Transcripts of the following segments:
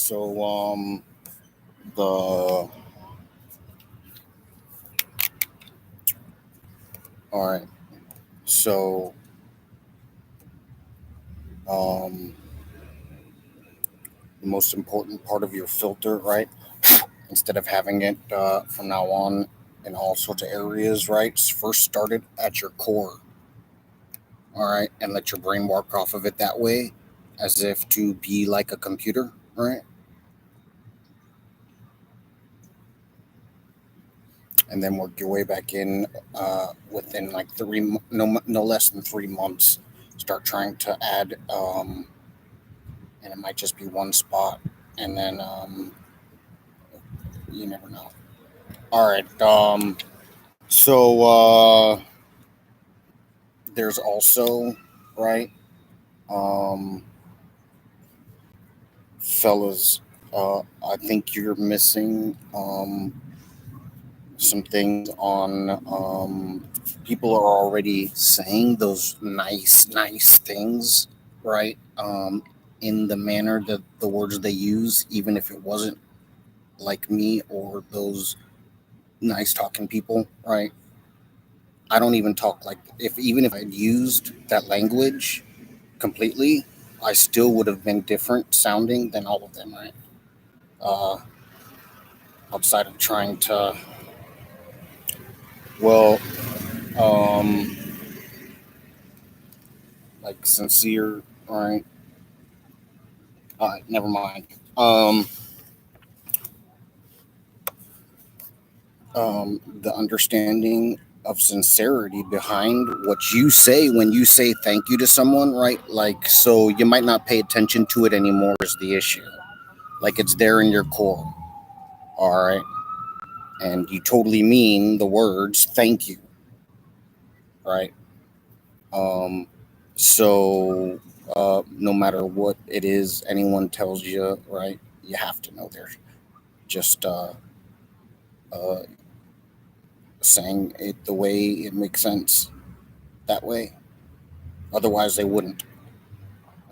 So the all right. So um, the most important part of your filter, right? Instead of having it from now on in all sorts of areas, right? First start it at your core, all right, and let your brain work off of it that way, as if to be like a computer, right? And then work your way back in within like no less than 3 months. Start trying to add, and it might just be one spot, and then you never know. All right. So there's also, right, um, fellas. I think you're missing some things on. People are already saying those nice things, right? In the manner that the words they use, even if it wasn't like me or those nice talking people, right? I don't even talk like even if I'd used that language completely, I still would have been different sounding than all of them, right? Uh, Outside of trying to, well, um, like sincere, right? Never mind. The understanding of sincerity behind what you say when you say thank you to someone, right? Like, so you might not pay attention to it anymore is the issue. Like, it's there in your core, all right? And you totally mean the words thank you, right? Um, so no matter what it is anyone tells you, right, you have to know they're just uh, saying it the way it makes sense that way. Otherwise, they wouldn't,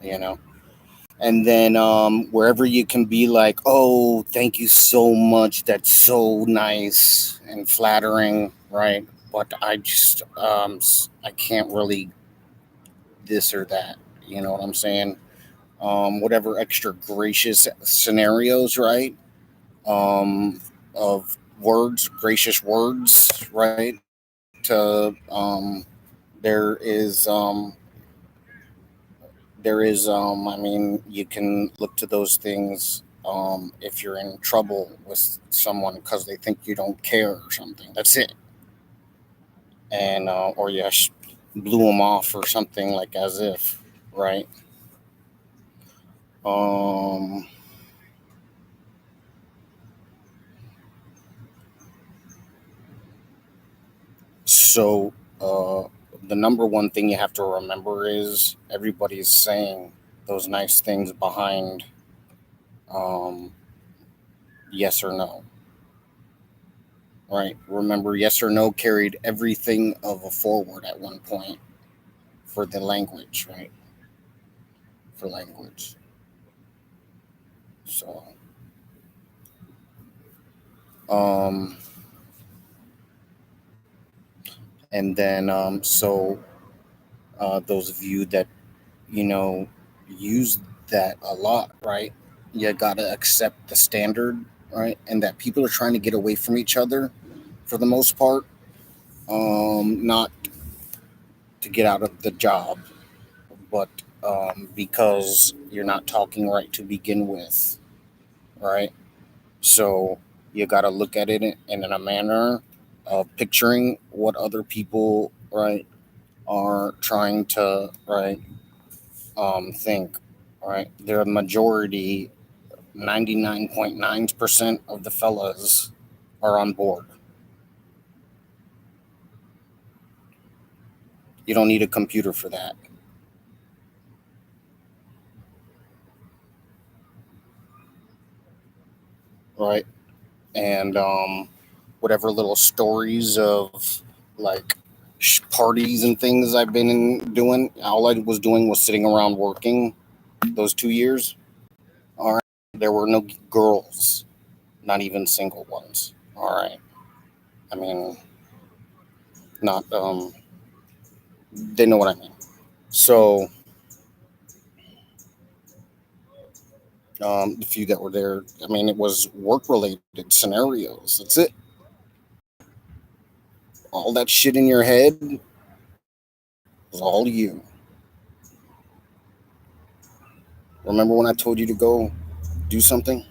you know. And then wherever you can be like, oh, thank you so much. That's so nice and flattering, right? But I just, I can't really this or that. You know what I'm saying? Whatever extra gracious scenarios, right? Of words, gracious words, right? There is, I mean, you can look to those things if you're in trouble with someone because they think you don't care or something. That's it. And, or you blew them off or something like as if, right? Um, So, uh, the number one thing you have to remember is everybody's saying those nice things behind um, yes or no, right? Remember, yes or no carried everything of a forward at one point for the language, right? For language. So, um, and then, those of you that, you know, use that a lot, right? You got to accept the standard, right? And that people are trying to get away from each other for the most part, not to get out of the job, but because you're not talking right to begin with, right? So you got to look at it in a manner of picturing what other people, right, are trying to, right, think, right? They're a majority, 99.9% of the fellas are on board. You don't need a computer for that, right? And whatever little stories of like parties and things I've been doing, all I was doing was sitting around working those 2 years. All right. There were no girls, not even single ones. All right. I mean, not, they know what I mean. So, the few that were there, I mean, it was work related scenarios. That's it. All that shit in your head was all you. Remember when I told you to go do something?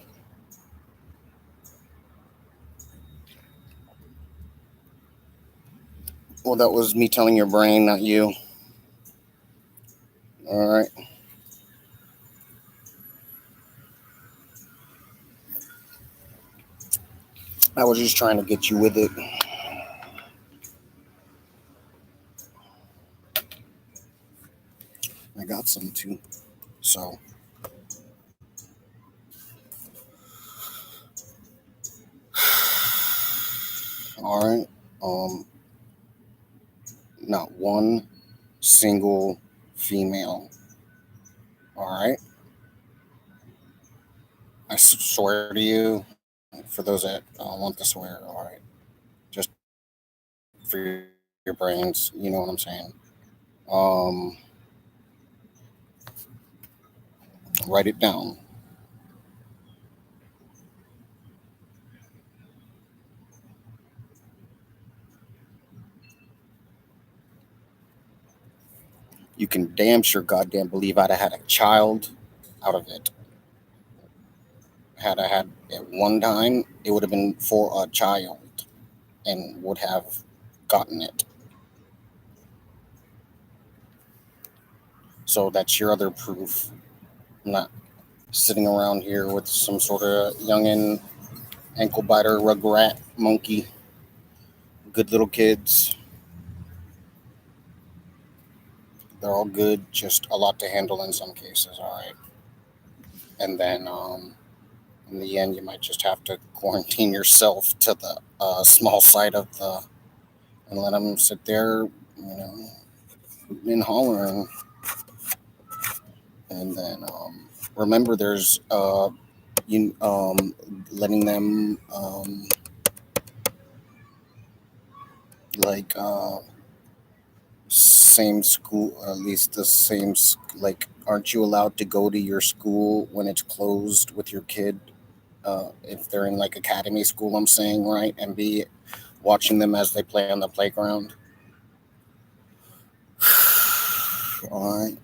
Well, that was me telling your brain, not you. All right. I was just trying to get you with it. I got some too. So, all right. Um, Not one single female. All right. I swear to you, for those that want to swear, all right. Just for your brains, you know what I'm saying. Um, Write it down. You can damn sure goddamn believe I'd have had a child out of it. Had I had at one time, it would have been for a child and would have gotten it. So that's your other proof. I'm not sitting around here with some sort of youngin' ankle biter, rugrat, monkey, good little kids. They're all good, just a lot to handle in some cases, all right? And then in the end, you might just have to quarantine yourself to the small side of the, and let them sit there, hooting and hollering. And then remember, there's you letting them like same school, at least the same like, aren't you allowed to go to your school when it's closed with your kid, if they're in like academy school, I'm saying, right, and be watching them as they play on the playground? All right.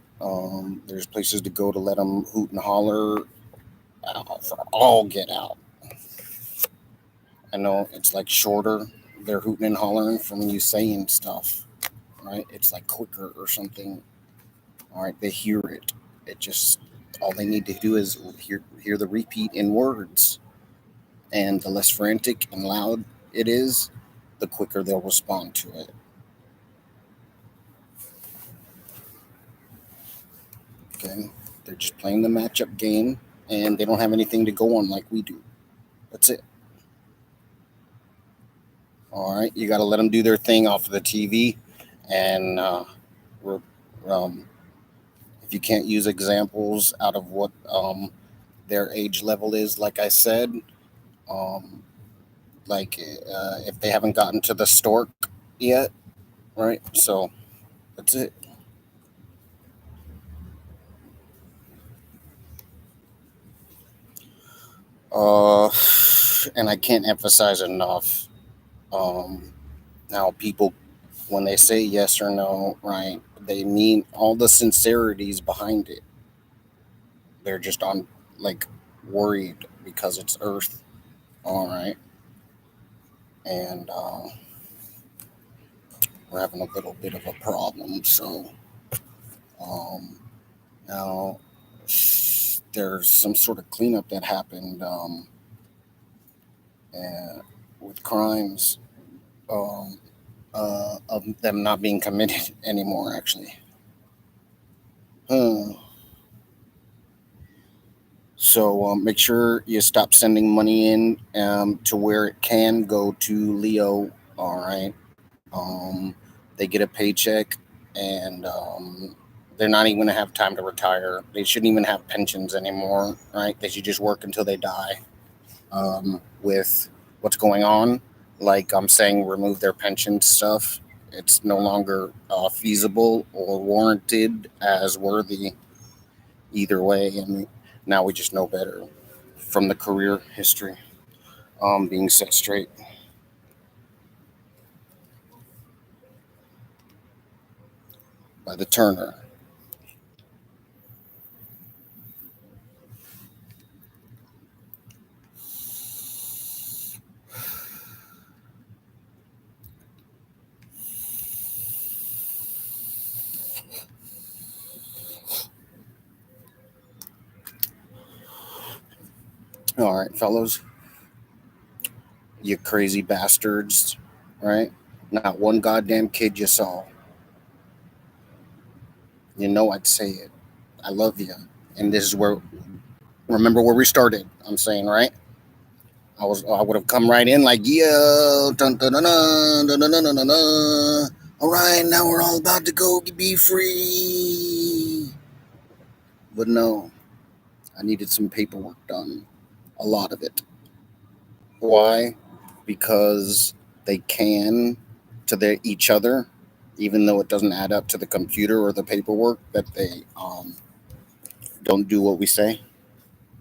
There's places to go to let them hoot and holler for all get out. I know it's like shorter. They're hooting and hollering from you saying stuff, right? It's like quicker or something. All right, they hear it. It just, all they need to do is hear the repeat in words, and the less frantic and loud it is, the quicker they'll respond to it. Okay, they're just playing the matchup game, and they don't have anything to go on like we do. That's it. All right, you got to let them do their thing off of the TV, and um, if you can't use examples out of what their age level is, like I said, um, like if they haven't gotten to the stork yet, right? So that's it. Uh, and I can't emphasize enough um, how people, when they say yes or no, right, they mean all the sincerities behind it. They're just on, like, worried because it's Earth, all right, and we're having a little bit of a problem. So um, now there's some sort of cleanup that happened, and with crimes, um, of them not being committed anymore. Actually, hmm. So make sure you stop sending money in to where it can go to Leo. All right. They get a paycheck, and they're not even gonna have time to retire. They shouldn't even have pensions anymore, right? They should just work until they die. With what's going on, like I'm saying, remove their pension stuff. It's no longer feasible or warranted as worthy either way, and now we just know better from the career history being set straight. By the Turner. All right, fellows, you crazy bastards, right? Not one goddamn kid you saw. You know I'd say it. I love you. And this is where, remember where we started. I'm saying, right? I would have come right in like, yo, dun, dun, dun, dun, dun, dun, dun, dun, dun. All right, now we're all about to go be free. But no, I needed some paperwork done. A lot of it. Why? Because they can to each other, even though it doesn't add up to the computer or the paperwork, that they don't do what we say.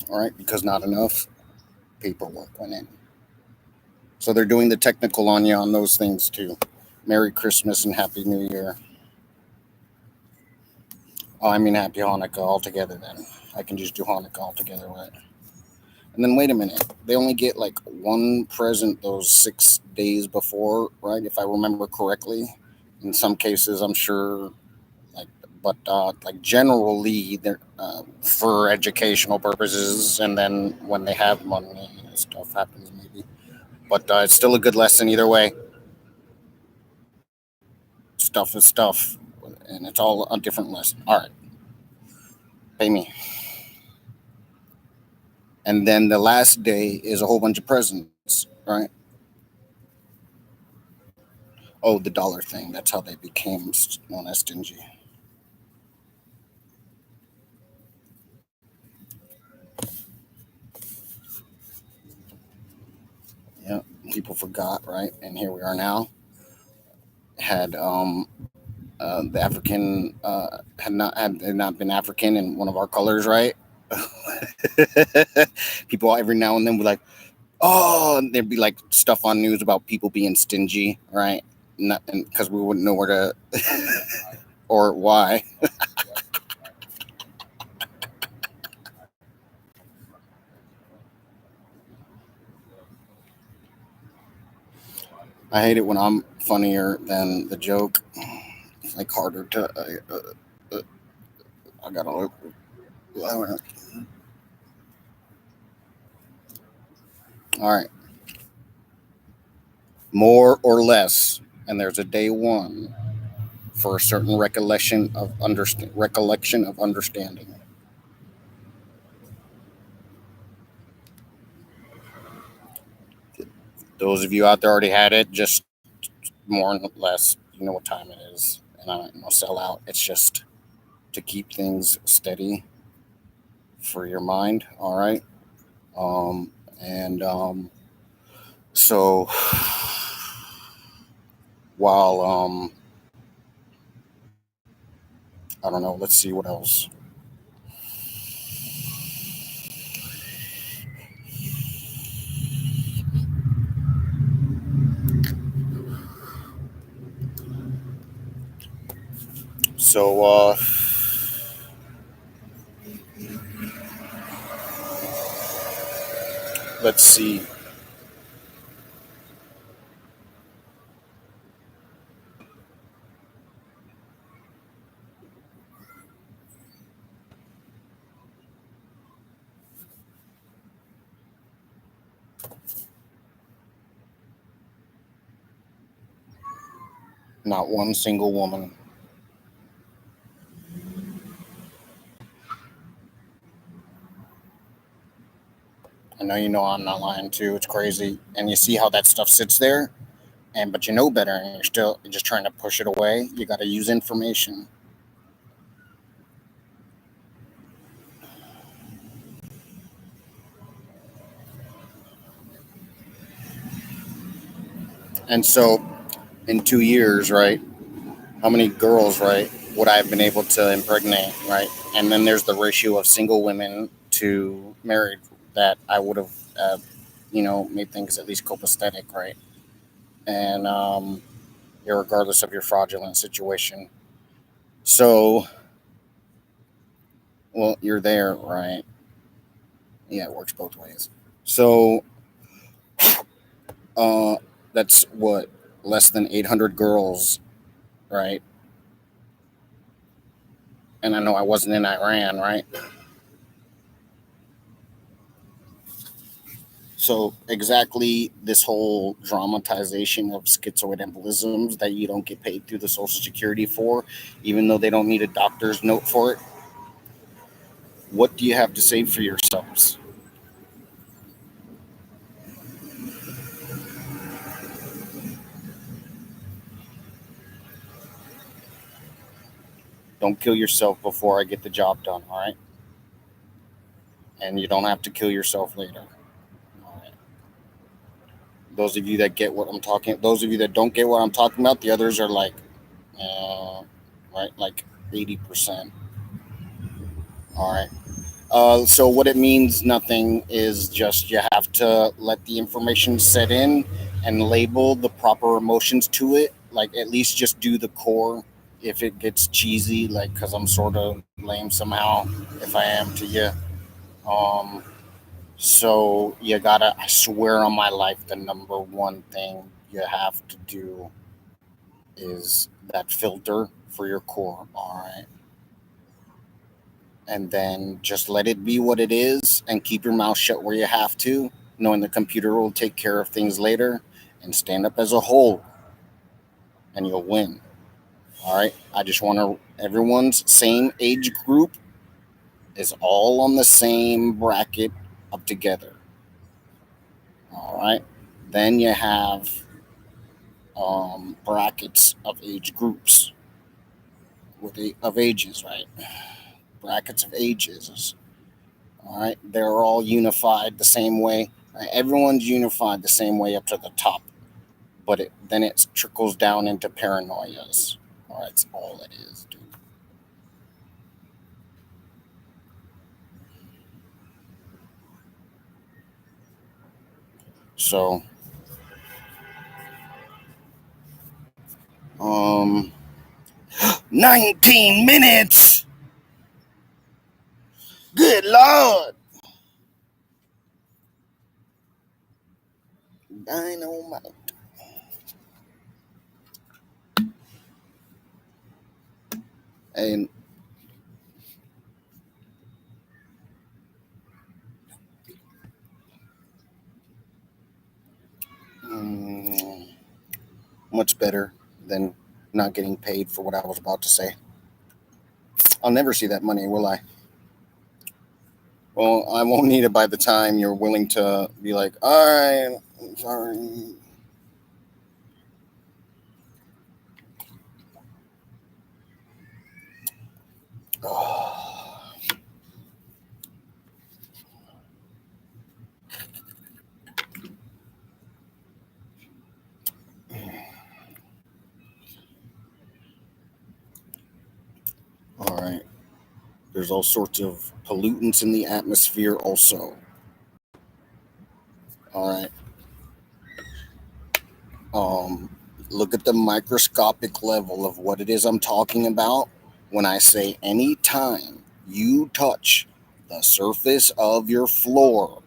All right, because not enough paperwork went in. So they're doing the technical on you on those things too. Merry Christmas and Happy New Year. Oh, I mean Happy Hanukkah altogether then. I can just do Hanukkah altogether, right? And then wait a minute. They only get like one present those 6 days before, right? If I remember correctly. In some cases, I'm sure, but like generally, they're for educational purposes, and then when they have money, stuff happens maybe. But it's still a good lesson either way. Stuff is stuff, and it's all a different lesson. All right, pay me. And then the last day is a whole bunch of presents, right? Oh, the dollar thing. That's how they became known as stingy. Yeah, people forgot, right? And here we are now. Had the African had not been African in one of our colors, right? People every now and then would like, oh, and there'd be like stuff on news about people being stingy, right? Not because we wouldn't know where to or why. I hate it when I'm funnier than the joke. It's like harder to. I gotta look. All right, more or less, and there's a day one for a certain recollection of understanding. Those of you out there already had it, just more or less, you know what time it is, and I don't sell out. It's just to keep things steady for your mind. All right, and so while I don't know, let's see what else. So let's see. Not one single woman. I know you know I'm not lying too. It's crazy, and you see how that stuff sits there, and but you know better, and you're just trying to push it away. You got to use information. And so in 2 years, right, how many girls, right, would I have been able to impregnate, right? And then there's the ratio of single women to married that I would have, made things at least copacetic, right? And regardless of your fraudulent situation. So, well, you're there, right? Yeah, it works both ways. So, uh, that's what, less than 800 girls, right? And I know I wasn't in Iran, right? So exactly this whole dramatization of schizoid embolisms that you don't get paid through the Social Security for, even though they don't need a doctor's note for it. What do you have to say for yourselves? Don't kill yourself before I get the job done, all right? And you don't have to kill yourself later. All right. Those of you that get what I'm talking, those of you that don't get what I'm talking about, the others are like, right, like 80%. All right. So what it means, nothing, is just you have to let the information set in and label the proper emotions to it. Like at least just do the core. If it gets cheesy, like because I'm sort of lame somehow, if I am to you. Um, so you gotta. I swear on my life, the number one thing you have to do is that filter for your core. All right, and then just let it be what it is and keep your mouth shut where you have to, knowing the computer will take care of things later, and stand up as a whole and you'll win. All right. I just want to, everyone's same age group is all on the same bracket up together. All right. Then you have brackets of age groups of ages, right? Brackets of ages. All right, they're all unified the same way. Everyone's unified the same way up to the top, but then it trickles down into paranoias. All right, that's all it is, dude. So, um, 19 minutes. Good lord, dynamite. And um, much better than not getting paid for what I was about to say. I'll never see that money, will I? Well, I won't need it by the time you're willing to be like, all right, I'm sorry. Oh, all right. There's all sorts of pollutants in the atmosphere, also. All right. Um, Look at the microscopic level of what it is I'm talking about when I say anytime you touch the surface of your floor,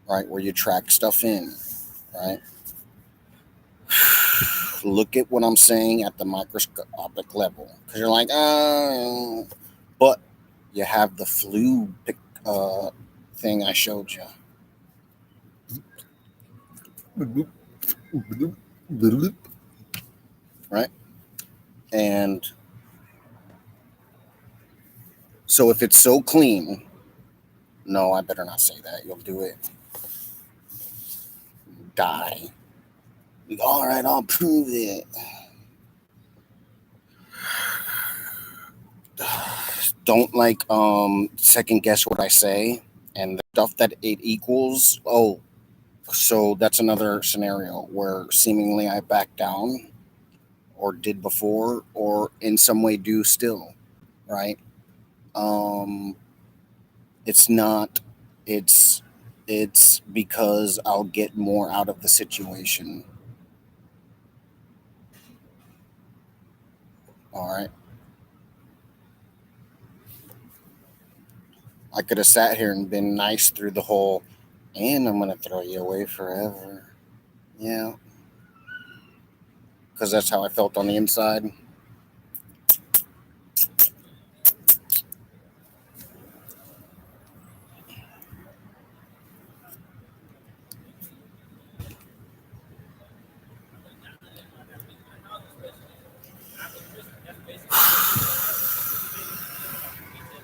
right, where you track stuff in, right? Look at what I'm saying at the microscopic level, because you're like, but you have the flu thing I showed you, right? And so if it's so clean, no, I better not say that. You'll do it. Die. You go, all right, I'll prove it. Don't second guess what I say and the stuff that it equals. Oh, So that's another scenario where seemingly I back down or did before or in some way do still, right? Um, it's not, it's, it's because I'll get more out of the situation. All right. I could have sat here and been nice through the whole, and I'm going to throw you away forever. Yeah. Because that's how I felt on the inside.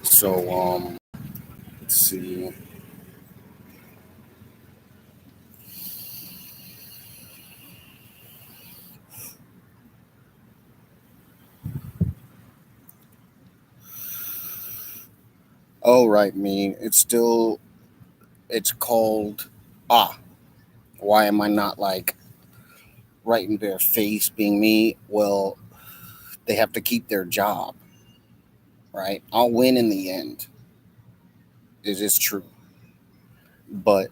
So, let's see. Oh, right, me. It's called, why am I not like right in their face being me? Well, they have to keep their job, right? I'll win in the end. It is true. But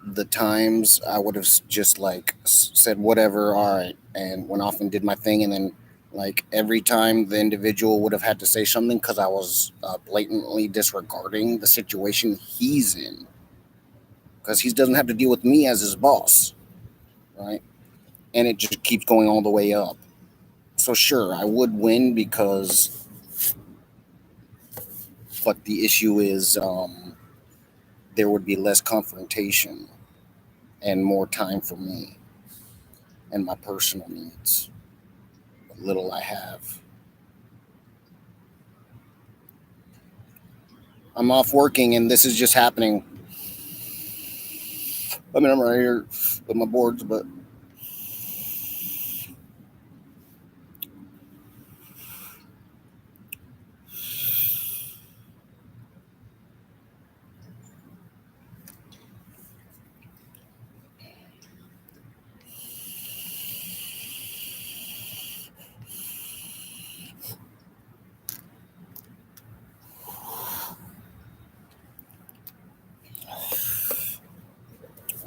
the times I would have just like said whatever, all right, and went off and did my thing, and then like every time the individual would have had to say something because I was blatantly disregarding the situation he's in, because he doesn't have to deal with me as his boss, right? And it just keeps going all the way up. So sure, I would win because, but the issue is there would be less confrontation and more time for me and my personal needs. What little I have. I'm off working and this is just happening. I mean, I'm right here with my boards, but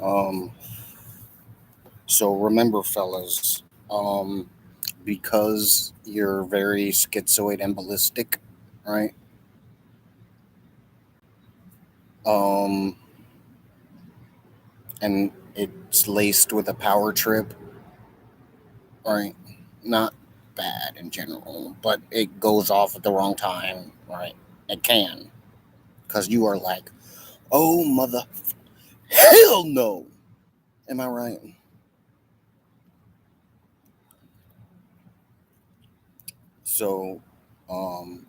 um, so remember, fellas, because you're very schizoid and ballistic, right? Um, and it's laced with a power trip, right? Not bad in general, but it goes off at the wrong time, right? It can, because you are like, oh mother, hell no. Am I right? So, um,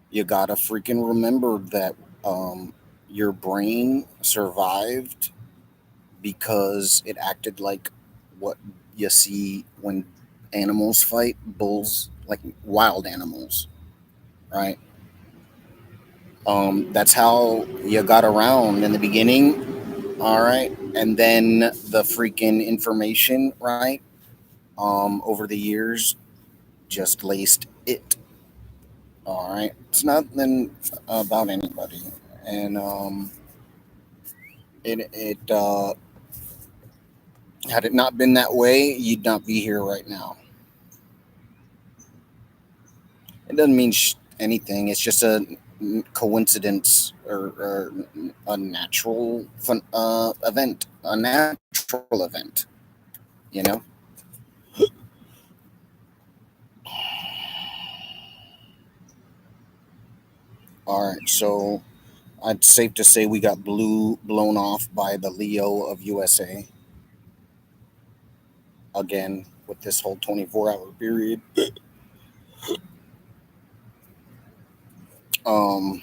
you gotta freaking remember that um, your brain survived because it acted like what you see when animals fight, bulls, like wild animals, right? That's how you got around in the beginning, all right? And then the freaking information, right? Over the years, just laced it, all right? It's nothing about anybody. And had it not been that way, you'd not be here right now. It doesn't mean anything. It's just a coincidence or a natural event, a natural event. You know. All right. So it's safe to say we got blown off by the Leo of USA again with this whole 24-hour period. Um,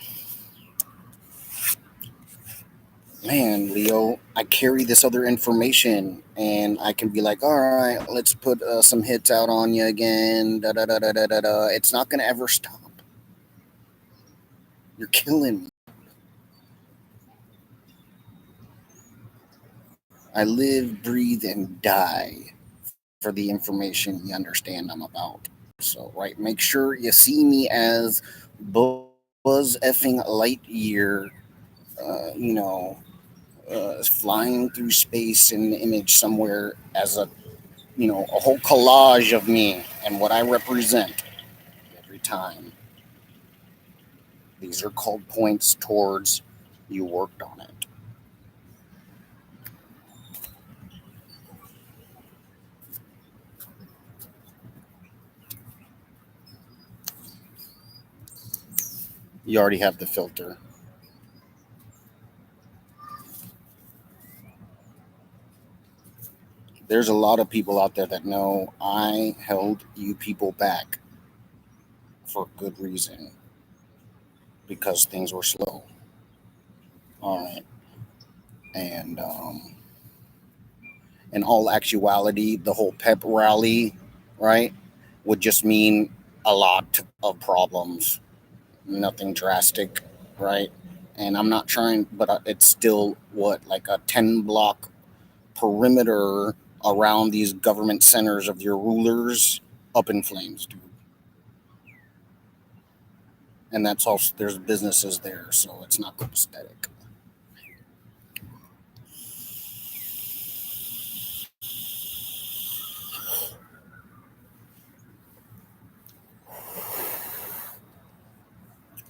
man, Leo, I carry this other information, and I can be like, all right, let's put some hits out on you again. Da da da da da da da. It's not gonna ever stop. You're killing me. I live, breathe, and die for the information you understand I'm about. So, right, make sure you see me as Buzz effing Lightyear, you know, flying through space in an image somewhere as a whole collage of me and what I represent every time. These are called points towards you worked on it. You already have the filter. There's a lot of people out there that know I held you people back for good reason because things were slow. All right. And in all actuality, the whole pep rally, right, would just mean a lot of problems, nothing drastic, right? And I'm not trying, but it's still what, like a 10 block perimeter around these government centers of your rulers up in flames, dude. And that's also, there's businesses there, so it's not copacetic.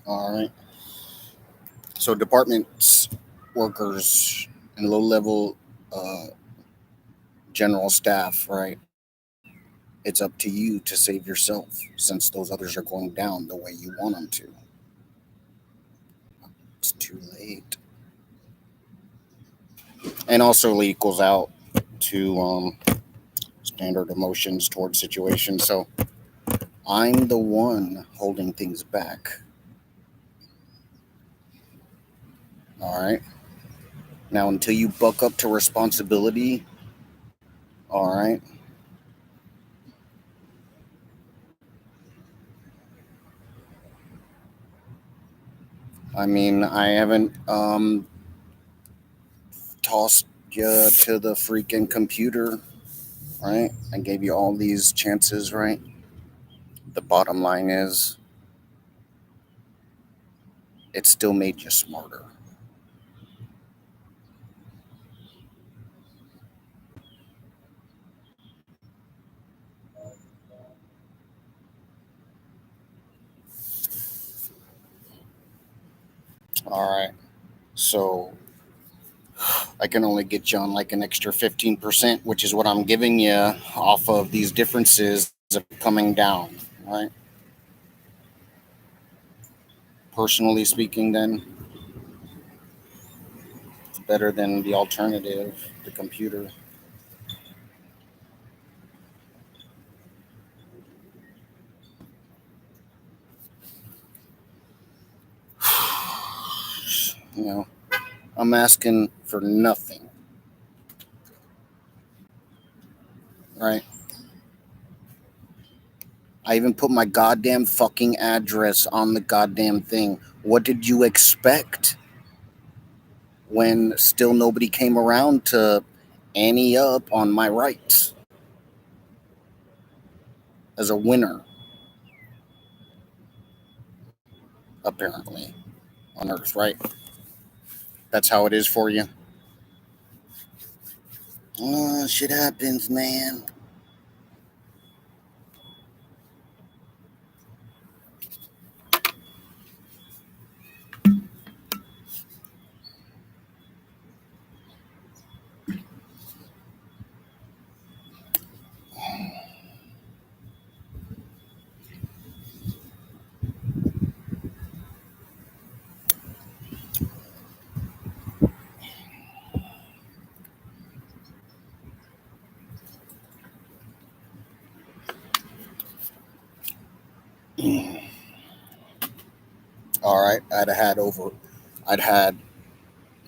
All right. So departments, workers, and low level uh, general staff, right? It's up to you to save yourself since those others are going down the way you want them to. It's too late. And also equals out to standard emotions towards situations. So I'm the one holding things back. All right. Now, until you buck up to responsibility, all right, I mean, I haven't tossed you to the freaking computer, right? I gave you all these chances, right? The bottom line is, it still made you smarter. All right. So I can only get you on like an extra 15%, which is what I'm giving you off of these differences of coming down, right? Personally speaking, then it's better than the alternative, the computer. You know, I'm asking for nothing, right? I even put my goddamn fucking address on the goddamn thing. What did you expect when still nobody came around to ante up on my rights as a winner, apparently, on Earth, right? That's how it is for you. Oh, shit happens, man. All right, I'd had,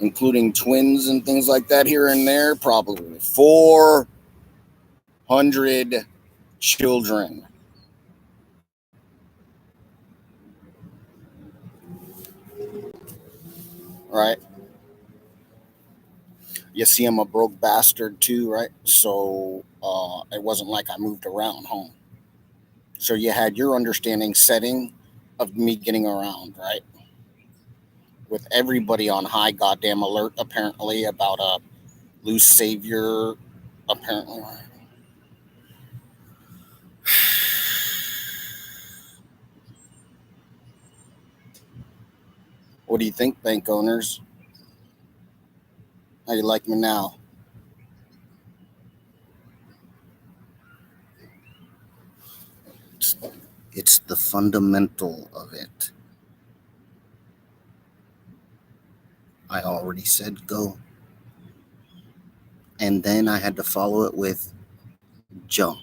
including twins and things like that here and there, probably 400 children, right? You see, I'm a broke bastard too, right? So it wasn't like I moved around home. So you had your understanding setting of me getting around, right? With everybody on high goddamn alert, apparently, about a loose savior, apparently. What do you think, bank owners? How you like me now? It's, it's the fundamental of it. I already said go. And then I had to follow it with jump.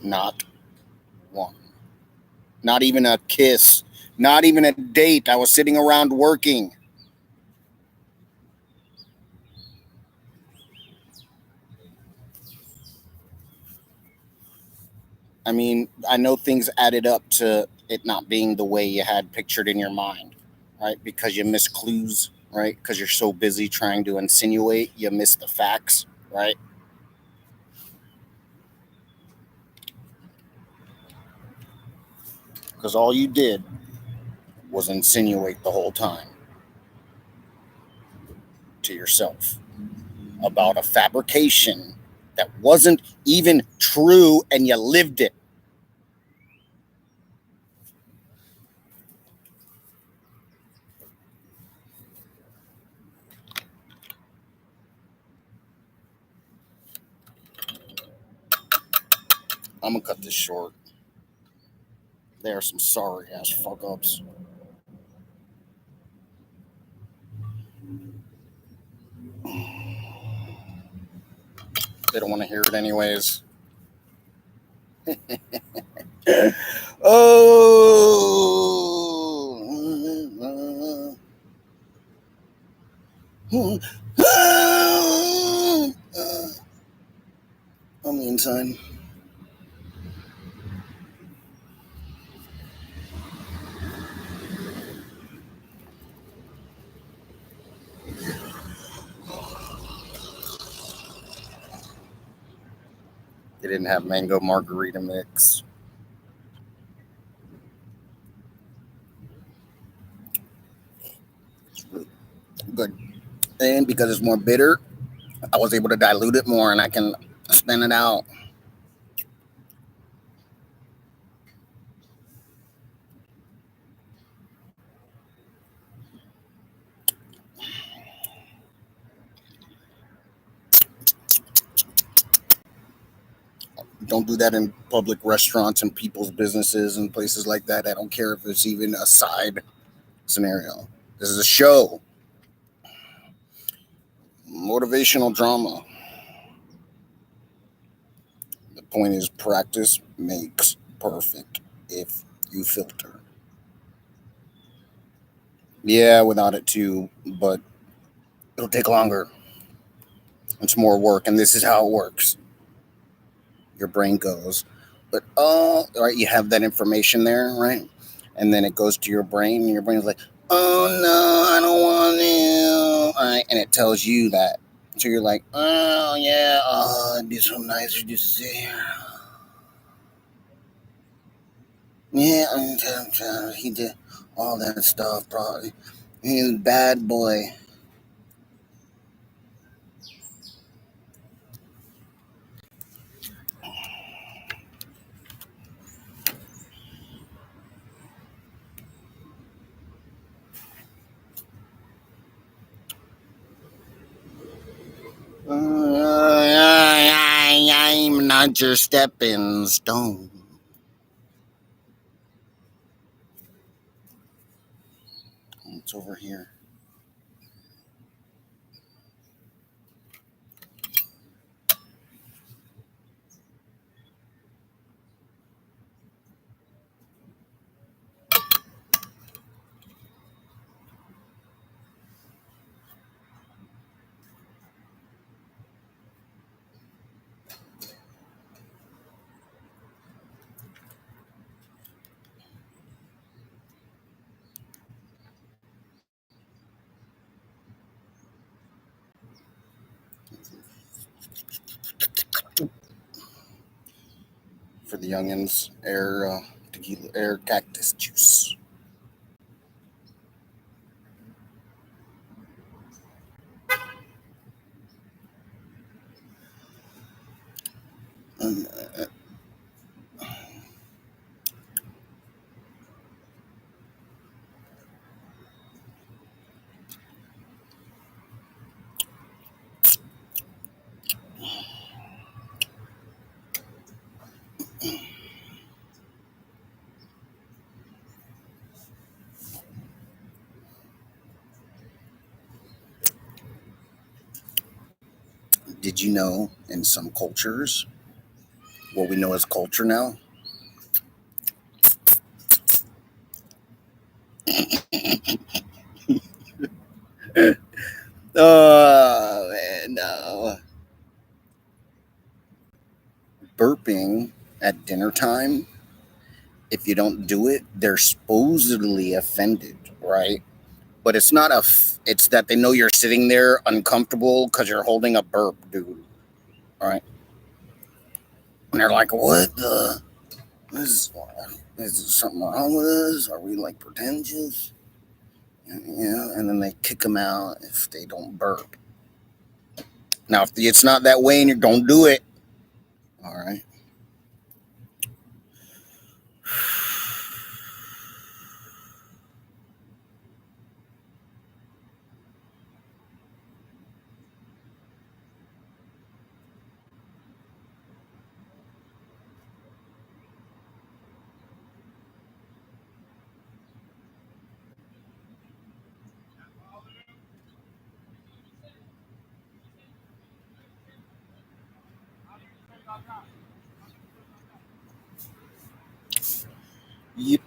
Not one. Not even a kiss. Not even a date. I was sitting around working. I mean, I know things added up to it not being the way you had pictured in your mind, right? Because you miss clues, right? Because you're so busy trying to insinuate, you miss the facts, right? Because all you did was insinuate the whole time to yourself about a fabrication that wasn't even true and you lived it. I'm gonna cut this short. There are some sorry ass fuck ups. They don't want to hear it anyways. Oh. Meantime, they didn't have mango margarita mix. Good. And because it's more bitter, I was able to dilute it more and I can spin it out. Don't do that in public restaurants and people's businesses and places like that. I don't care if it's even a side scenario. This is a show. Motivational drama. The point is, practice makes perfect if you filter. Yeah, without it too, but it'll take longer. It's more work, and this is how it works. Your brain goes, but oh, right, you have that information there, right? And then it goes to your brain, and your brain's like, oh no, I don't want to. All right, and it tells you that. So you're like, oh yeah, oh, it'd be so nice to just sit here. Yeah, he did all that stuff, probably. He's a bad boy. I'm not your stepping stone. What's over here? For the youngins, tequila, air cactus juice. Um, did you know in some cultures, what we know as culture now, oh man, no. Burping at dinner time, if you don't do it, they're supposedly offended, right? But it's not it's that they know you're sitting there uncomfortable because you're holding a burp, dude. All right. And they're like, what the? Is, is there something wrong with us? Are we like pretentious? Yeah, and then they kick them out if they don't burp. Now, if it's not that way and you don't do it, all right. Yep.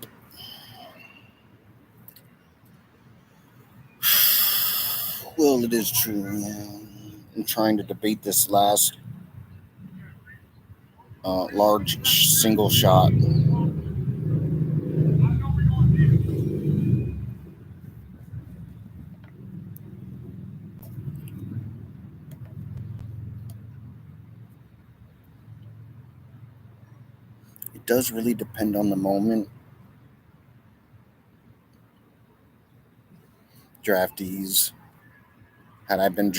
Well, it is true. Yeah. I'm trying to debate this last large single shot. It does really depend on the moment. Draftees, had I been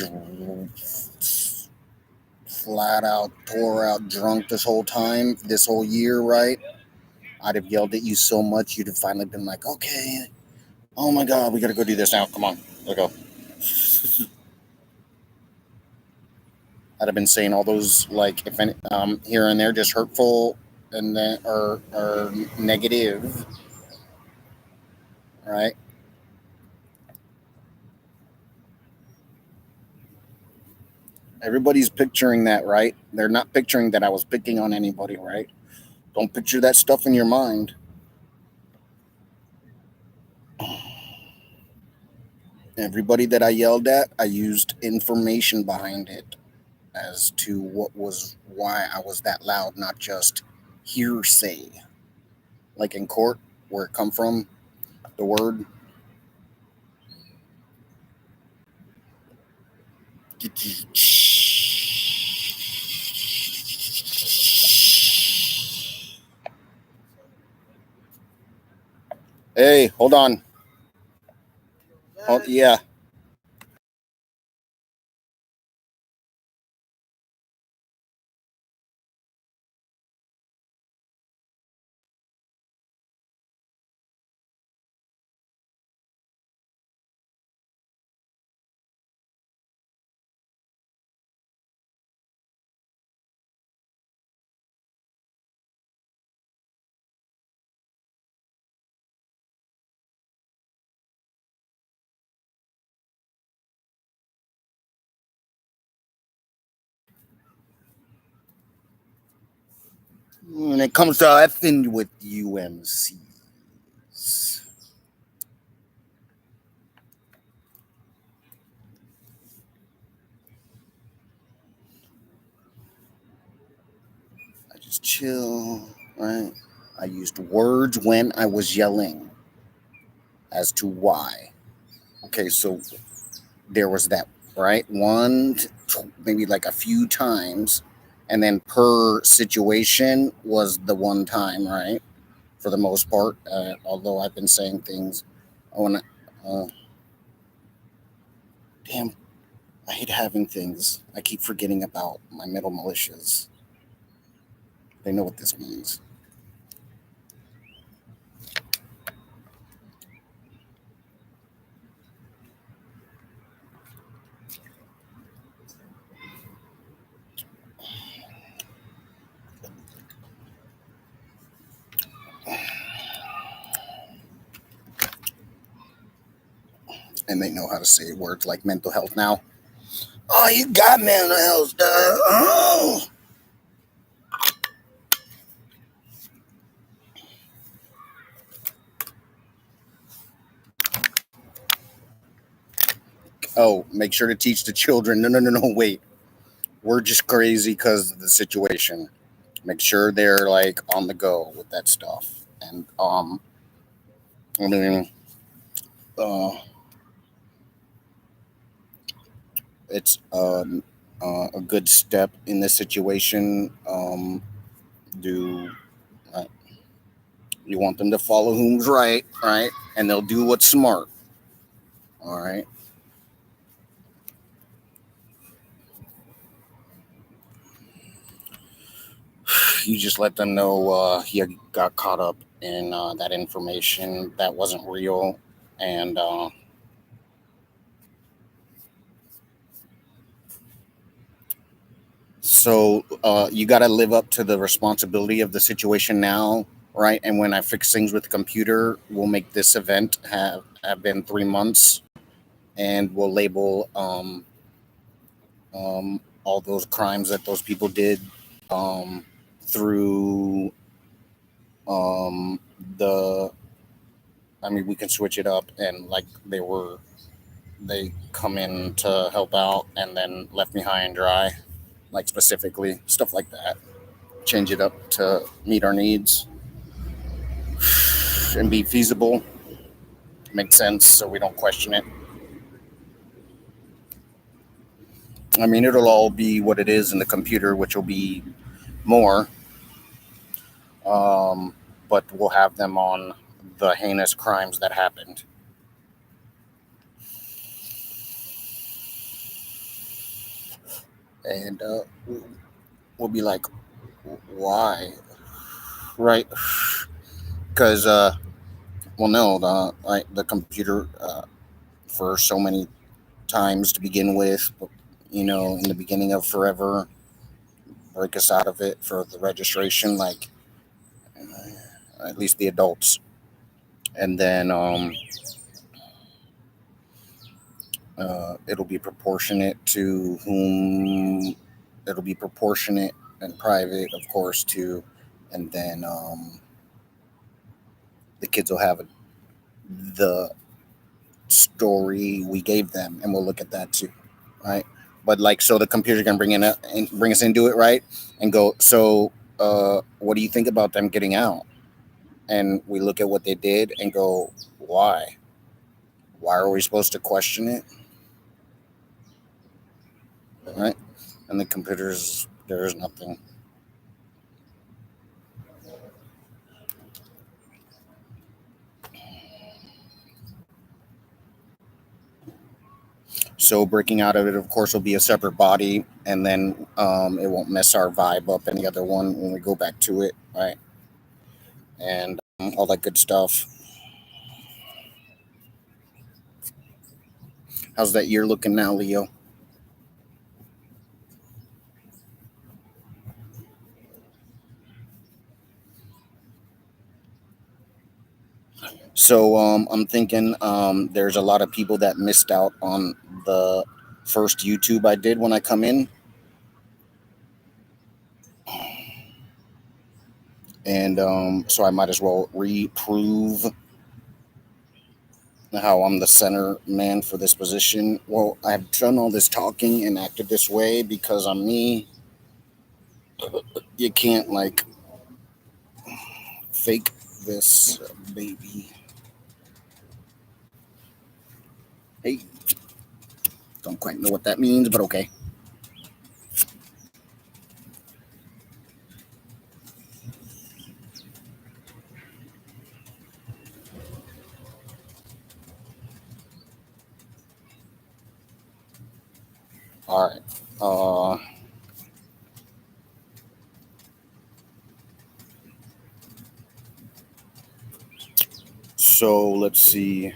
flat out, tore out, drunk this whole time, this whole year, right? I'd have yelled at you so much, you'd have finally been like, okay, oh my God, we got to go do this now. Come on, let's go. I'd have been saying all those, like, if any, here and there, just hurtful and then, or negative, right? Everybody's picturing that, right? They're not picturing that I was picking on anybody, right? Don't picture that stuff in your mind. Everybody that I yelled at, I used information behind it as to what was why I was that loud, not just hearsay. Like in court, where it come from, the word. Hey, hold on. Oh, yeah. When it comes to effing with UMCs, I just chill, right? I used words when I was yelling as to why. Okay, so there was that, right? Maybe like a few times, and then per situation was the one time, right? For the most part, although I've been saying things. I want to, damn, I hate having things. I keep forgetting about my middle militias. They know what this means. And they know how to say words like mental health now. Oh, you got mental health stuff. Oh. Oh, make sure to teach the children. No, wait. We're just crazy because of the situation. Make sure they're like on the go with that stuff. And I mean, uh, it's a good step in this situation. Do you want them to follow whom's right, right? And they'll do what's smart. All right. You just let them know he got caught up in that information that wasn't real, and so you got to live up to the responsibility of the situation now, right? And when I fix things with the computer, we'll make this event have been 3 months, and we'll label all those crimes that those people did through um, the. I mean, we can switch it up, and like they come in to help out and then left me high and dry, like specifically stuff like that. Change it up to meet our needs and be feasible, make sense, so we don't question it. I mean, it'll all be what it is in the computer, which will be more, but we'll have them on the heinous crimes that happened. And we'll be like, why? Right? Because, well, no, the computer for so many times to begin with, in the beginning of forever, break us out of it for the registration, like at least the adults. And then it'll be proportionate to whom, it'll be proportionate and private, of course, to, and then the kids will have the story we gave them, and we'll look at that too, right? But like, so the computer can bring us into it, right? And go, so what do you think about them getting out? And we look at what they did and go, why? Why are we supposed to question it? Right? And the computers, there is nothing. So breaking out of it, of course, will be a separate body, and then it won't mess our vibe up any other one when we go back to it, right? And all that good stuff. How's that year looking now, Leo? So I'm thinking there's a lot of people that missed out on the first YouTube I did when I come in. And so I might as well reprove how I'm the center man for this position. Well, I've done all this talking and acted this way because I'm me. You can't like fake this, baby. Hey, don't quite know what that means, but okay. All right. So let's see.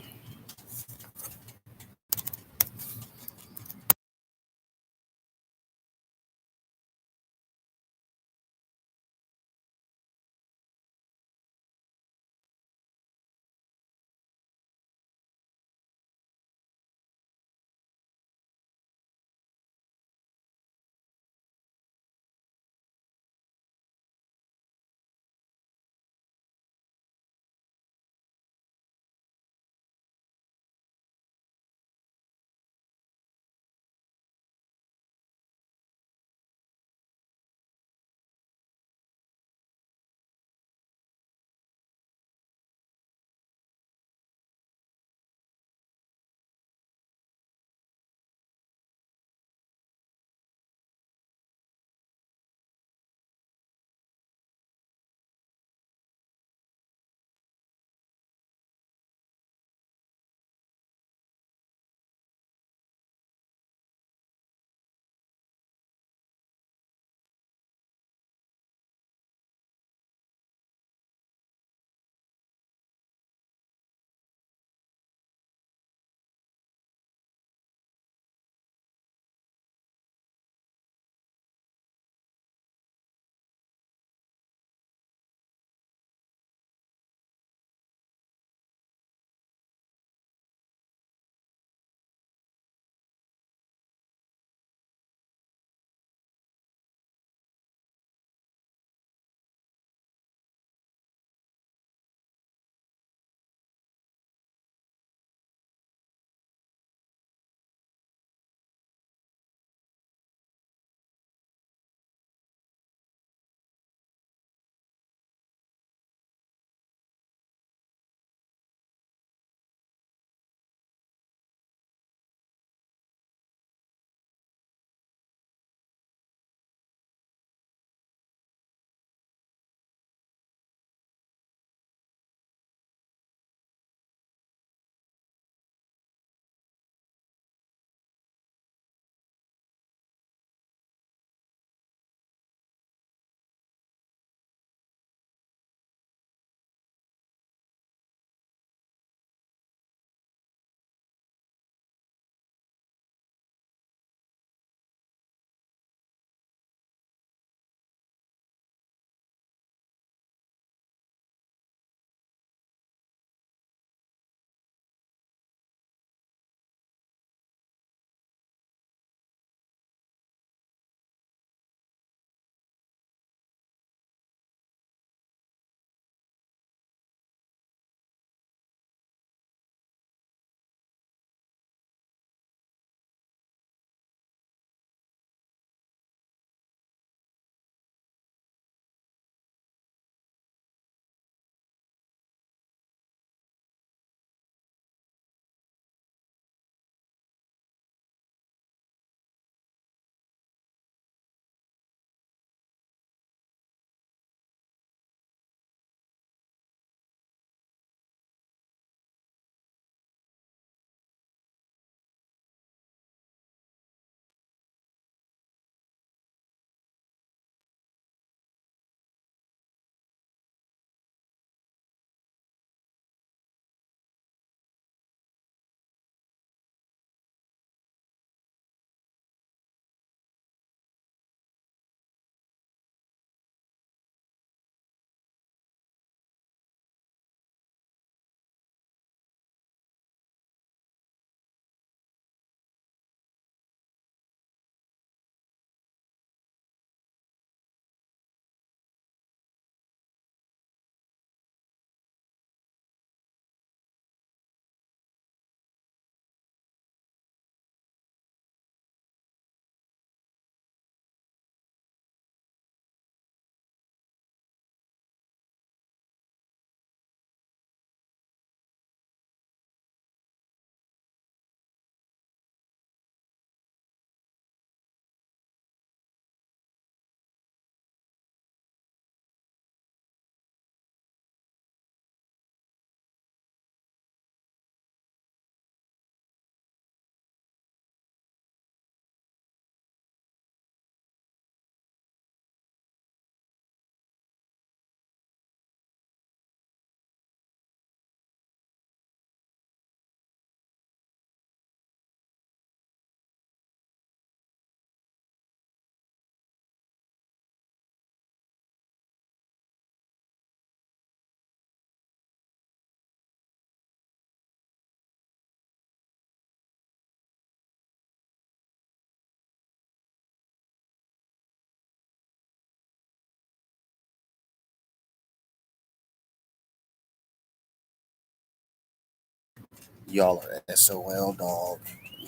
Y'all are SOL, dog.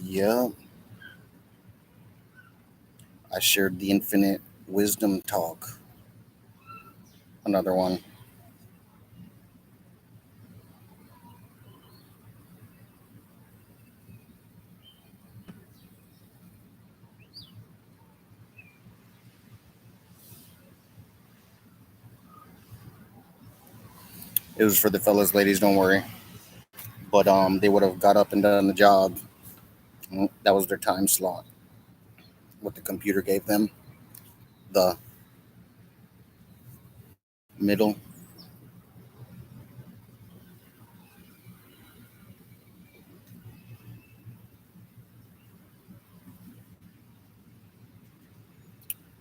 Yep. I shared the infinite wisdom talk. Another one. It was for the fellas, ladies, don't worry. But they would have got up and done the job. That was their time slot. What the computer gave them. The middle.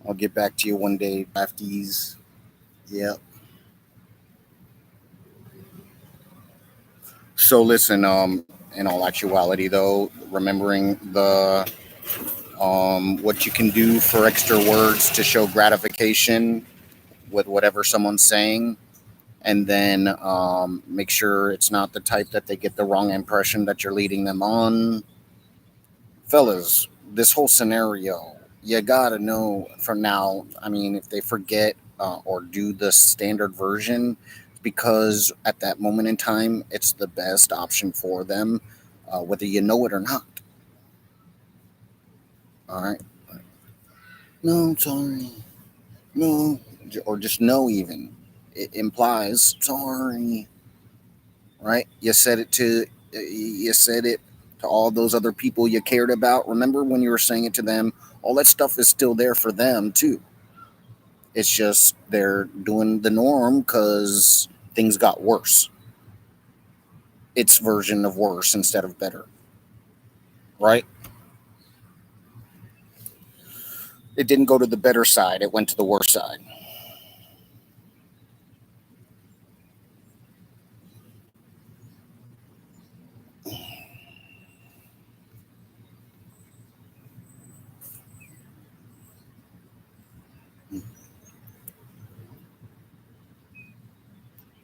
I'll get back to you one day, draftees. Yep. So listen, in all actuality though, remembering the what you can do for extra words to show gratification with whatever someone's saying, and then make sure it's not the type that they get the wrong impression that you're leading them on. Fellas, this whole scenario, you gotta know from now. I mean, if they forget or do the standard version, because at that moment in time, it's the best option for them, whether you know it or not. All right. No, sorry. No, or just no. Even it implies sorry. Right? You said it to all those other people you cared about. Remember when you were saying it to them? All that stuff is still there for them too. It's just they're doing the norm because things got worse. Its version of worse instead of better. Right? It didn't go to the better side, it went to the worse side.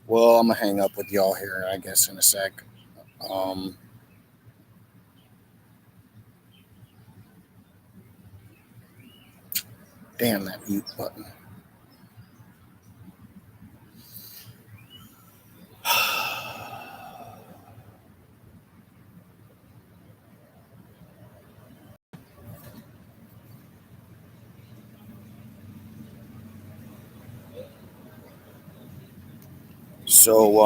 Well, I'm gonna hang up with y'all here, I guess, in a sec. Um, Damn that mute button. So,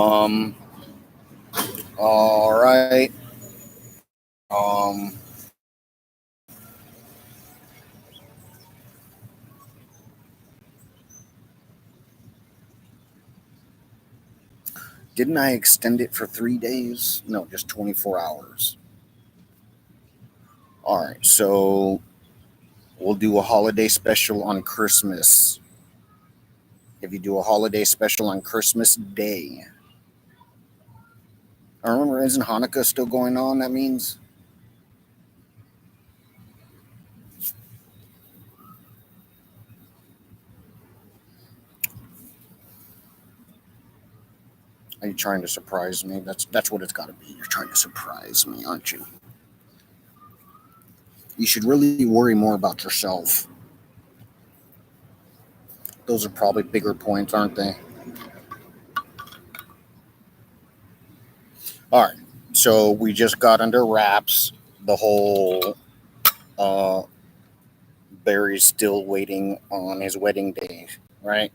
all right. Um, didn't I extend it for 3 days? No, just 24 hours. All right. So we'll do a holiday special on Christmas. If you do a holiday special on Christmas Day, I remember, isn't Hanukkah still going on? That means. Are you trying to surprise me? That's what it's got to be. You're trying to surprise me, aren't you? You should really worry more about yourself. Those are probably bigger points, aren't they? All right. So we just got under wraps the whole uh, Barry's still waiting on his wedding day, right?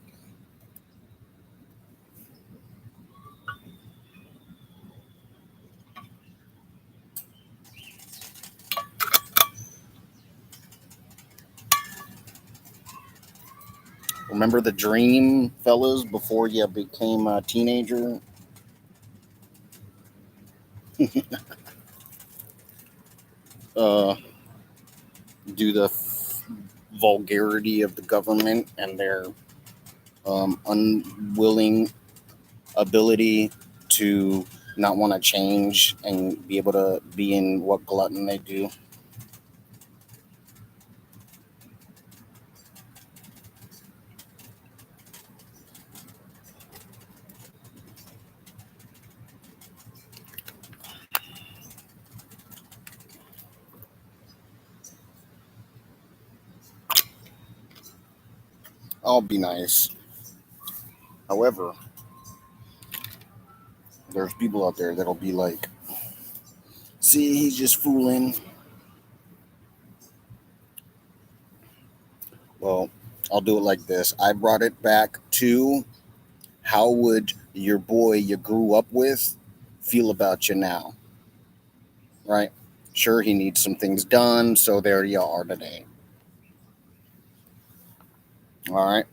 Remember the dream, fellas, before you became a teenager? Uh, do the vulgarity of the government and their unwilling ability to not want to change and be able to be in what glutton they do. I'll be nice. However, there's people out there that'll be like, see, he's just fooling. Well, I'll do it like this. I brought it back to how would your boy you grew up with feel about you now? Right? Sure, he needs some things done, so there you are today. All right.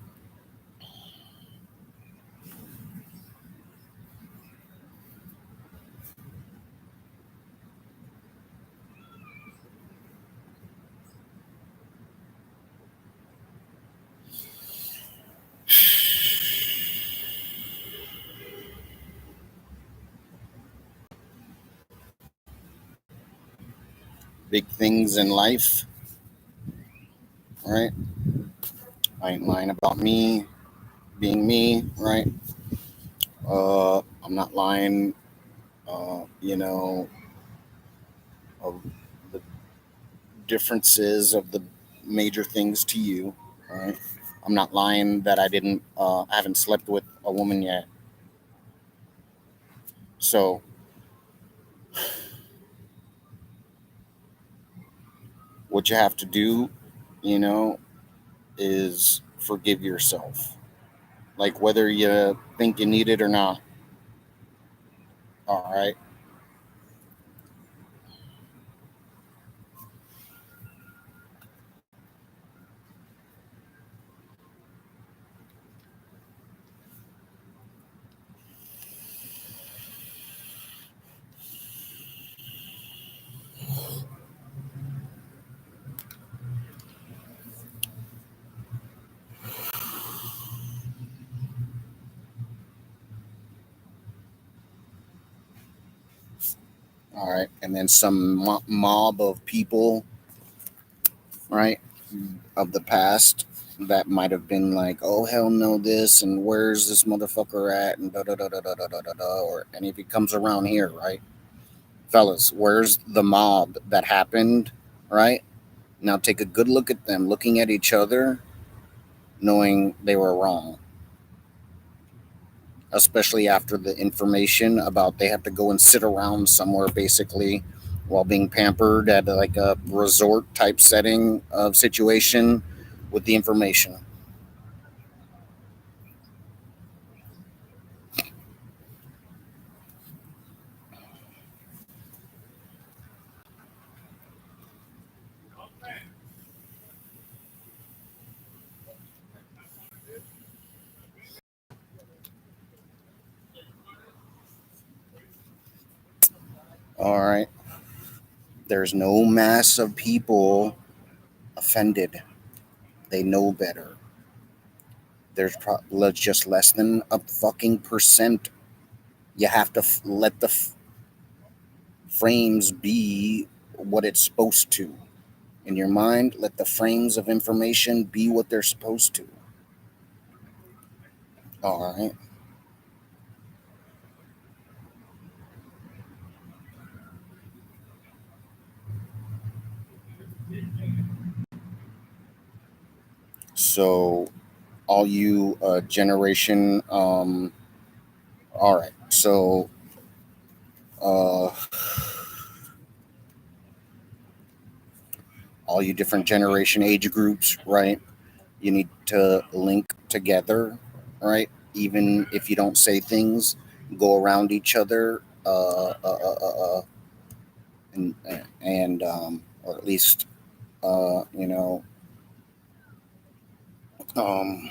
Big things in life, right? I ain't lying about me being me, right? I'm not lying, you know, of the differences of the major things to you, right? I'm not lying that I haven't slept with a woman yet. So what you have to do, you know, is forgive yourself. Like whether you think you need it or not. All right. All right. And then some mob of people, right, of the past that might have been like, oh, hell no, this, and where's this motherfucker at, and da da da da da da da da, da, or, and if he comes around here, right? Fellas, where's the mob that happened, right? Now take a good look at them looking at each other, knowing they were wrong, especially after the information about they have to go and sit around somewhere basically while being pampered at like a resort type setting of situation with the information. All right. There's no mass of people offended. They know better. There's just less than a fucking percent. You have to let the frames be what it's supposed to. In your mind, let the frames of information be what they're supposed to. All right. So, all you generation, all right. So, uh, all you different generation age groups, right? You need to link together, right? Even if you don't say things, go around each other, or at least, you know, um,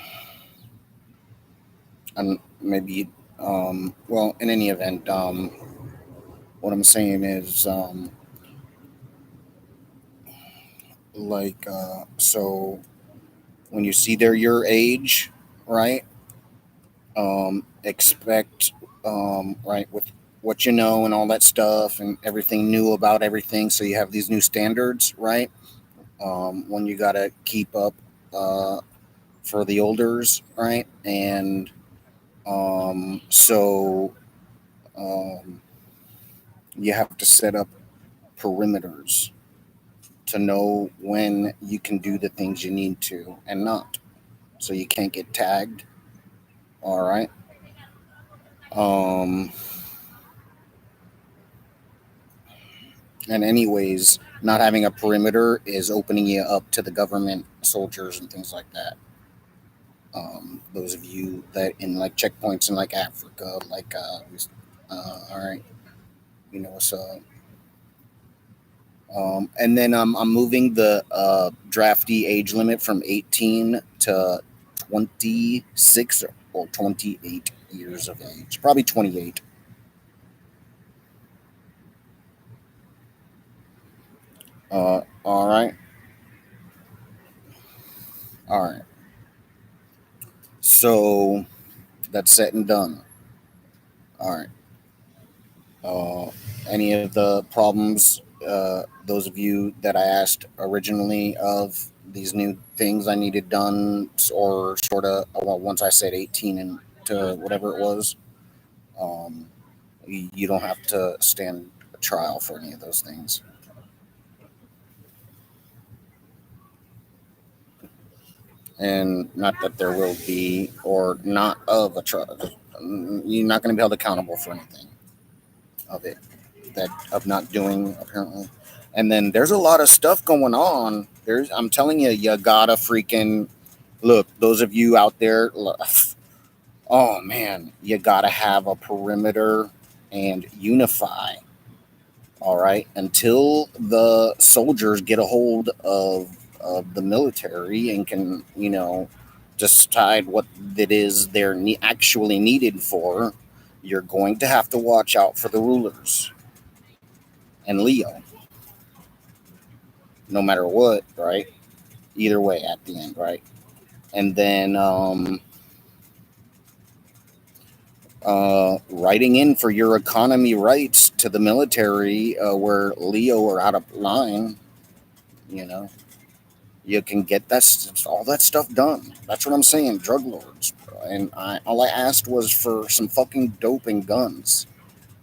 and maybe, well, in any event, what I'm saying is, so when you see they're your age, right? Expect, right, with what you know and all that stuff and everything new about everything. So you have these new standards, right? When you got to keep up for the olders, right? And so um, you have to set up perimeters to know when you can do the things you need to and not. so you can't get tagged. All right. Um, and anyways, not having a perimeter is opening you up to the government soldiers and things like that. Those of you that in like checkpoints in like Africa, like all right, you know what's up. And then I'm moving the draftee age limit from 18 to 26 or 28 years of age. Probably 28. All right. All right. So that's set and done. All right. Any of the problems, those of you that I asked originally of these new things I needed done, or sort of, well, once I said 18 and to whatever it was, um, you don't have to stand a trial for any of those things. And not that there will be, or not of a trial. You're not going to be held accountable for anything of it, that of not doing apparently. And then there's a lot of stuff going on. I'm telling you, you gotta freaking look. Those of you out there, oh man, you gotta have a perimeter and unify. All right, until the soldiers get a hold of the military and can, decide what it is they're actually needed for. You're going to have to watch out for the rulers and Leo, no matter what, right? Either way, at the end, right? And then writing in for your economy rights to the military, where Leo are out of line, you know, you can get all that stuff done. That's what I'm saying, drug lords. And all I asked was for some fucking dope and guns,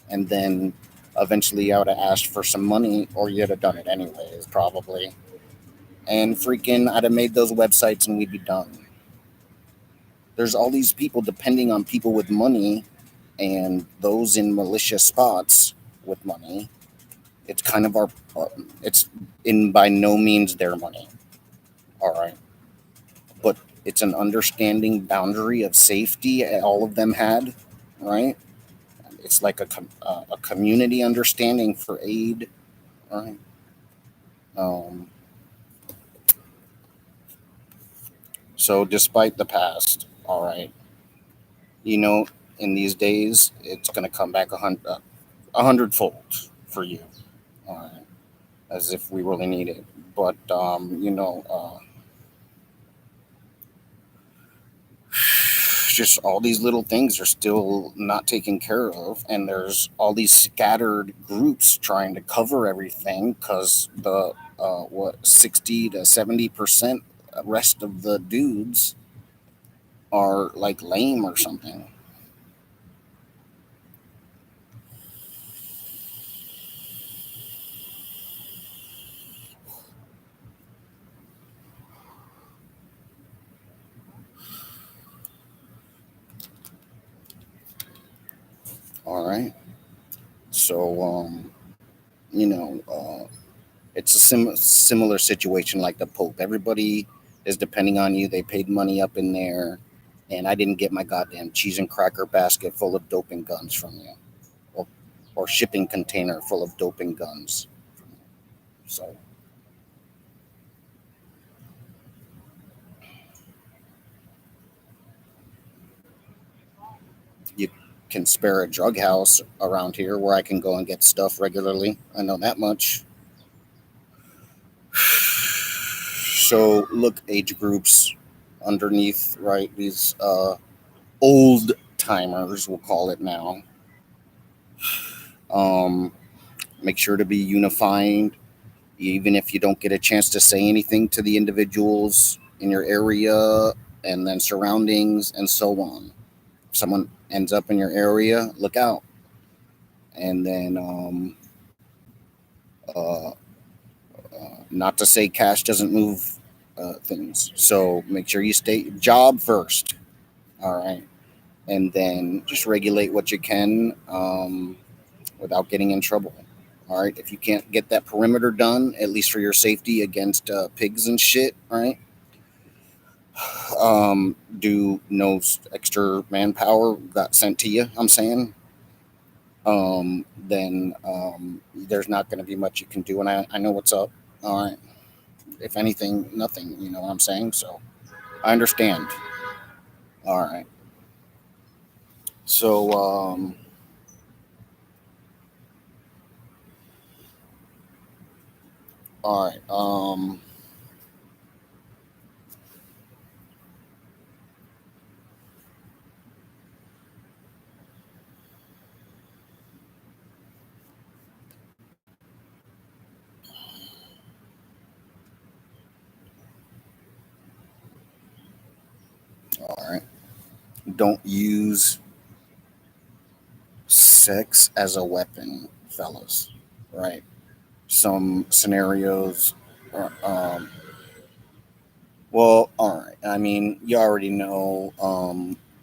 and then eventually I would have asked for some money, or you'd have done it anyways, probably. And freaking, I'd have made those websites, and we'd be done. There's all these people depending on people with money, and those in malicious spots with money. It's kind of it's in by no means their money. All right. But it's an understanding boundary of safety all of them had, right? It's like a community understanding for aid, right? Um, so despite the past, all right, you know, in these days, it's going to come back a hundredfold for you, uh, as if we really need it. But just all these little things are still not taken care of, and there's all these scattered groups trying to cover everything because the 60 to 70% rest of the dudes are like lame or something. All right. So, you know, it's a similar situation like the Pope. Everybody is depending on you. They paid money up in there, and I didn't get my goddamn cheese and cracker basket full of doping guns from you, or, or shipping container full of doping guns. So you can spare a drug house around here where I can go and get stuff regularly. I know that much. So look, age groups underneath, right? These old timers, we'll call it now. Um, Make sure to be unified, even if you don't get a chance to say anything to the individuals in your area and then surroundings and so on. If someone ends up in your area, look out. And then, uh, not to say cash doesn't move things. So make sure you stay job first. All right, and then just regulate what you can without getting in trouble. All right, if you can't get that perimeter done, at least for your safety against pigs and shit, right? Do no extra manpower got sent to you. I'm saying, then there's not going to be much you can do, and I know what's up. All right, if anything, nothing. You know what I'm saying? So I understand. All right. So all right. All right. Don't use sex as a weapon, fellas. Right. Some scenarios. Well, all right. I mean, you already know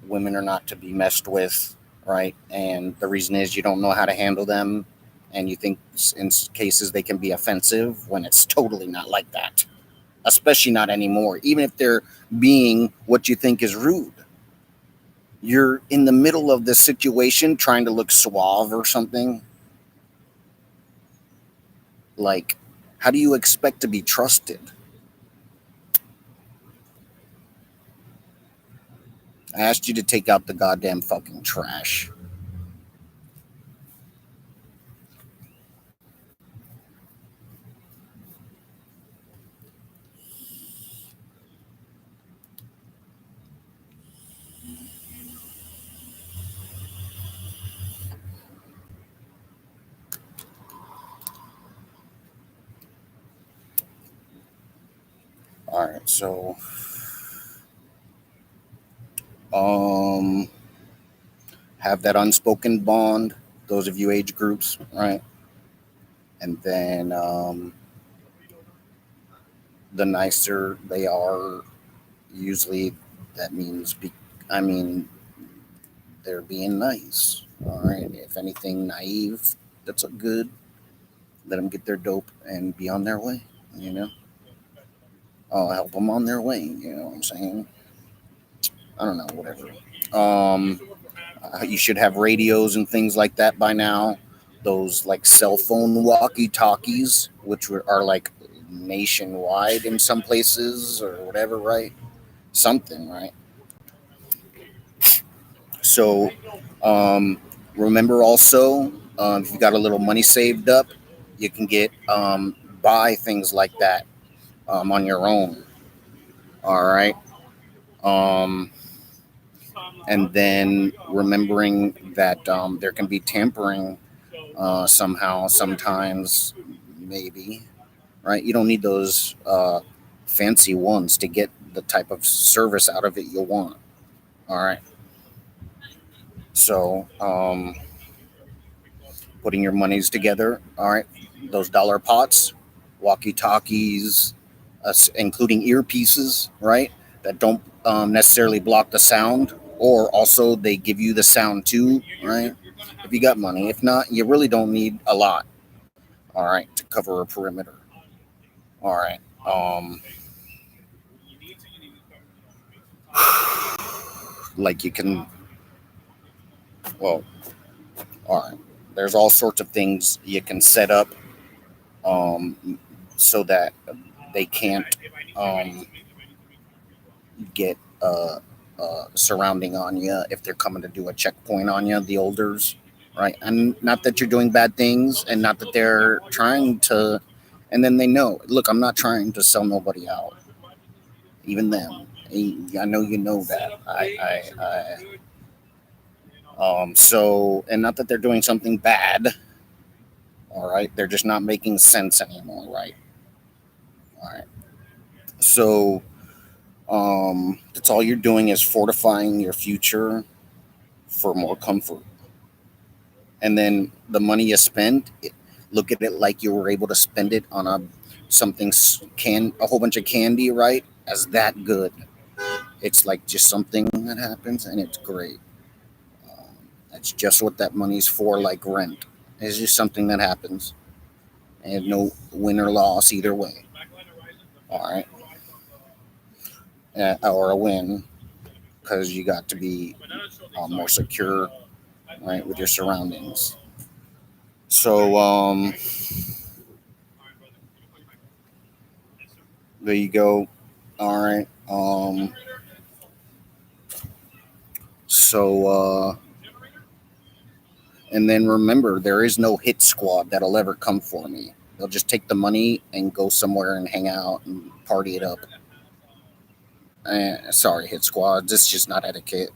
women are not to be messed with, right? And the reason is you don't know how to handle them, and you think in cases they can be offensive when it's totally not like that, especially not anymore. Even if they're being what you think is rude, you're in the middle of the situation trying to look suave or something. Like, how do you expect to be trusted? I asked you to take out the goddamn fucking trash. All right, so um have that unspoken bond, those of you age groups, right? And then the nicer they are, usually that means I mean they're being nice. All right, if anything naive, that's a good. Let them get their dope and be on their way. You know, I'll help them on their way. You know what I'm saying? I don't know, whatever. Um, you should have radios and things like that by now. Those like cell phone walkie talkies, which are like nationwide in some places or whatever, right? Something, right? So, um, remember also, if you got a little money saved up, you can get buy things like that on your own. All right. Um, and then remembering that there can be tampering somehow, sometimes, maybe, right? You don't need those fancy ones to get the type of service out of it you want. All right. So, putting your monies together. All right. Those dollar pots, walkie talkies, including earpieces, right? That don't necessarily block the sound, or also they give you the sound too, right? If you got money. If not, you really don't need a lot. All right. To cover a perimeter. All right. Like you can, well, all right. There's all sorts of things you can set up so that they can't um, get surrounding on you if they're coming to do a checkpoint on you, the olders, right? And not that you're doing bad things, and not that they're trying to, and then they know, look, I'm not trying to sell nobody out, even them. I know you know that. So, and not that they're doing something bad, all right? They're just not making sense anymore, right? All right. So, that's all you're doing is fortifying your future for more comfort. And then the money you spend, look at it like you were able to spend it on a whole bunch of candy, right? As that good. It's like just something that happens and it's great. That's just what that money's for, like rent. It's just something that happens and no win or loss either way. All right. Or a win because you got to be more secure, right, with your surroundings. So, there you go. All right. So, and then remember, there is no hit squad that'll ever come for me. They'll just take the money and go somewhere and hang out and party it up. Sorry, hit squads. It's just not etiquette.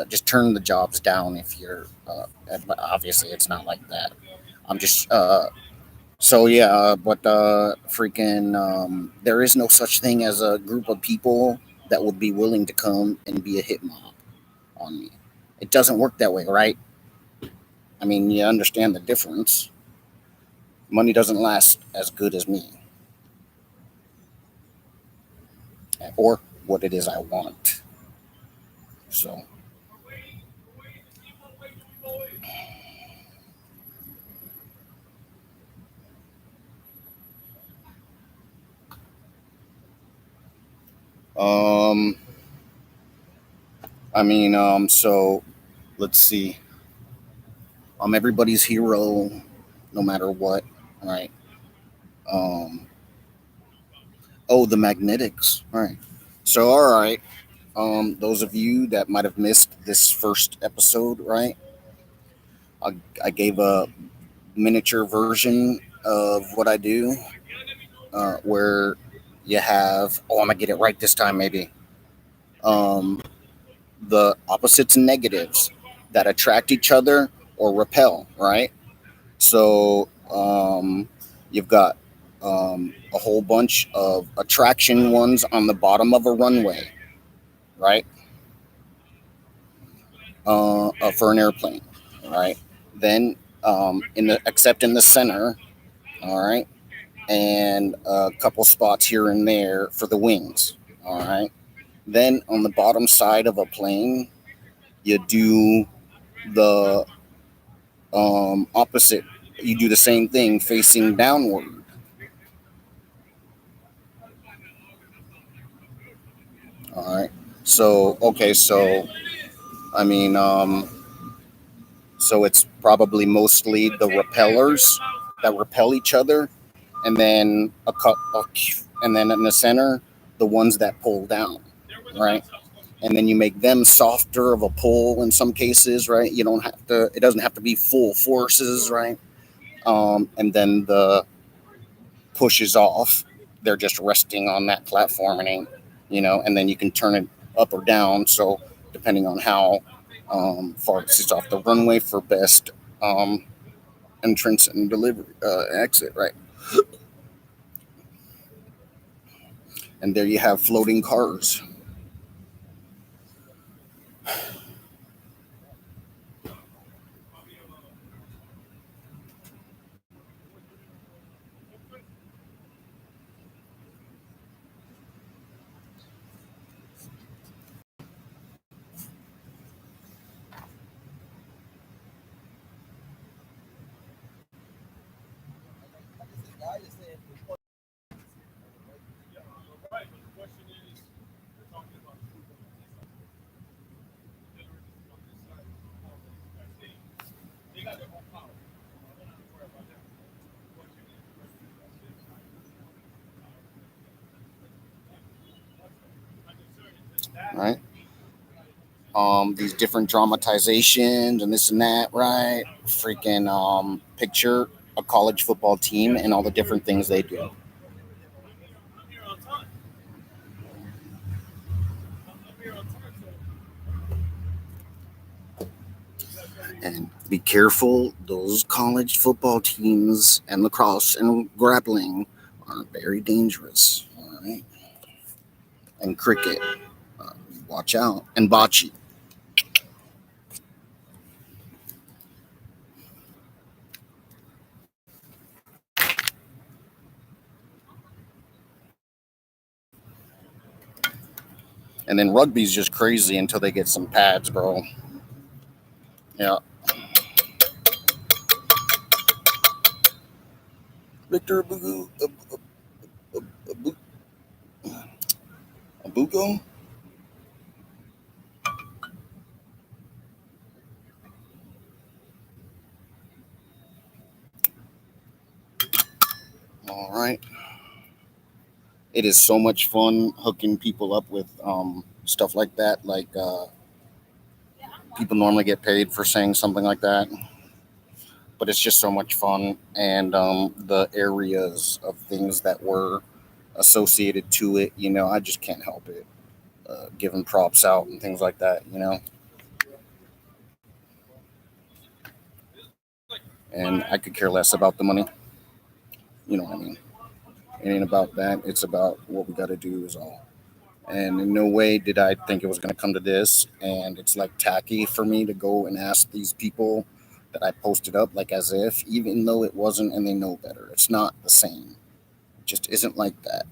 Just turn the jobs down if you're. But obviously, it's not like that. I'm just. So yeah, but freaking, there is no such thing as a group of people that would be willing to come and be a hit mob on me. It doesn't work that way, right? I mean, you understand the difference. Money doesn't last as good as me or what it is I want. So, um, so let's see. I'm everybody's hero, no matter what, right? Um, oh, the magnetics, all right. So, all right. Those of you that might have missed this first episode, right? I, I gave a miniature version of what I do, where you have, oh, I'm gonna get it right this time, maybe. Um, the opposites and negatives that attract each other or repel, right? So, you've got a whole bunch of attraction ones on the bottom of a runway, right? For an airplane, right? Then, except in the center, all right, and a couple spots here and there for the wings, all right. Then on the bottom side of a plane, you do the opposite. You do the same thing facing downward. All right. So okay. So I mean, so it's probably mostly the repellers that repel each other, and then and then in the center, the ones that pull down, right? And then you make them softer of a pull in some cases, right? You don't have to. It doesn't have to be full forces, right? And then the pushes off. They're just resting on that platform and ain't, and then you can turn it up or down. So depending on how far it sits off the runway for best entrance and delivery exit, right? And there you have floating cars. Right? These different dramatizations and this and that, right? Freaking picture a college football team and all the different things they do. And be careful, those college football teams and lacrosse and grappling are very dangerous. All right. And cricket, uh, watch out. And bocce. And then rugby's just crazy until they get some pads, bro. Yeah. Victor Abugo? All right. It is so much fun hooking people up with stuff like that. Like people normally get paid for saying something like that, but it's just so much fun. And the areas of things that were associated to it, I just can't help it. Giving props out and things like that. And I could care less about the money. You know what I mean? It ain't about that. It's about what we got to do is all. And in no way did I think it was going to come to this. And it's like tacky for me to go and ask these people that I posted up, like as if, even though it wasn't and they know better. It's not the same. It just isn't like that.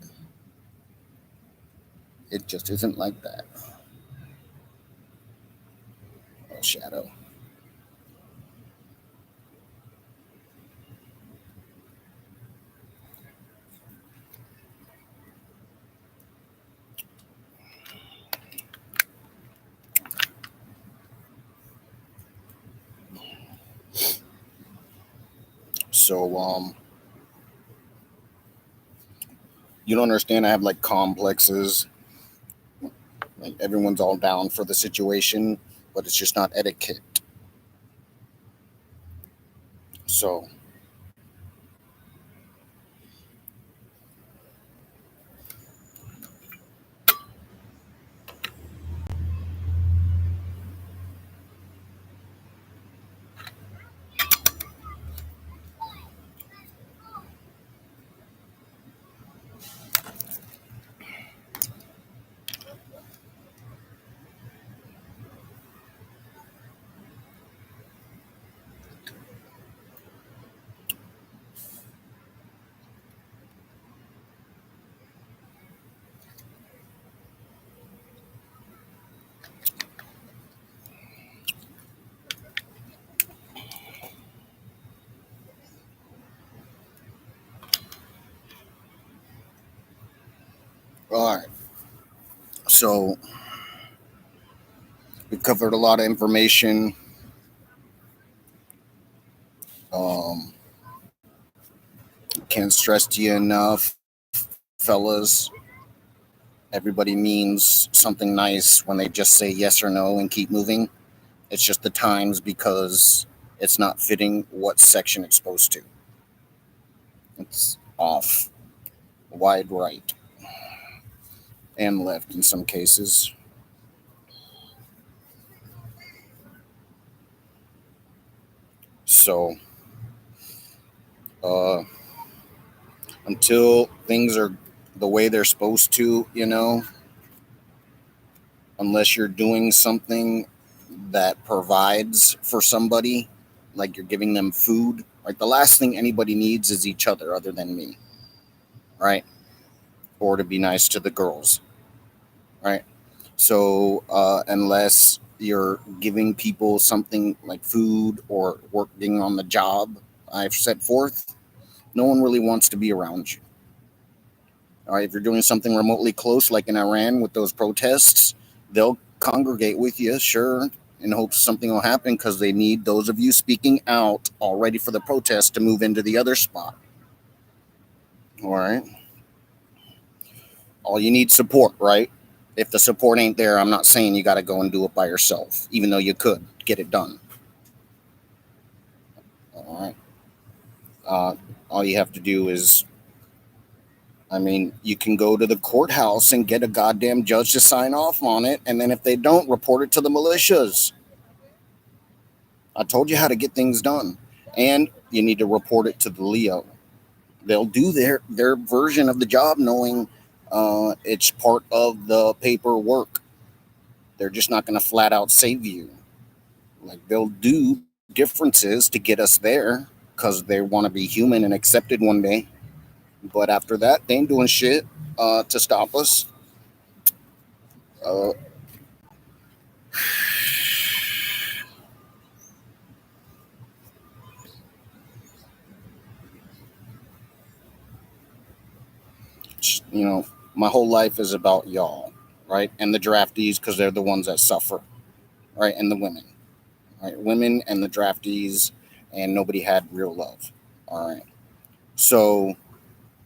It just isn't like that. Oh, Shadow. So, you don't understand. I have like complexes. Like everyone's all down for the situation, but it's just not etiquette. So, all right. So, we covered a lot of information. Um, can't stress to you enough, fellas. Everybody means something nice when they just say yes or no and keep moving. It's just the times because it's not fitting what section it's supposed to. It's off, wide right, and left in some cases. So, uh, until things are the way they're supposed to, unless you're doing something that provides for somebody, like you're giving them food. Like the last thing anybody needs is each other, other than me, right? Or to be nice to the girls, right? So unless you're giving people something like food or working on the job I've set forth, no one really wants to be around you. All right, if you're doing something remotely close, like in Iran with those protests, they'll congregate with you, sure, in hopes something will happen because they need those of you speaking out all ready for the protest to move into the other spot. All right. All you need support, right? If the support ain't there, I'm not saying you got to go and do it by yourself, even though you could get it done. All right. All you have to do is, you can go to the courthouse and get a goddamn judge to sign off on it. And then if they don't, report it to the militias. I told you how to get things done. And you need to report it to the Leo. They'll do their version of the job knowing it's part of the paperwork. They're just not going to flat out save you. Like they'll do differences to get us there because they want to be human and accepted one day. But after that, they ain't doing shit to stop us. uh, you know, my whole life is about y'all, right? And the draftees, because they're the ones that suffer, right? And the women, right? Women and the draftees, and nobody had real love. All right. So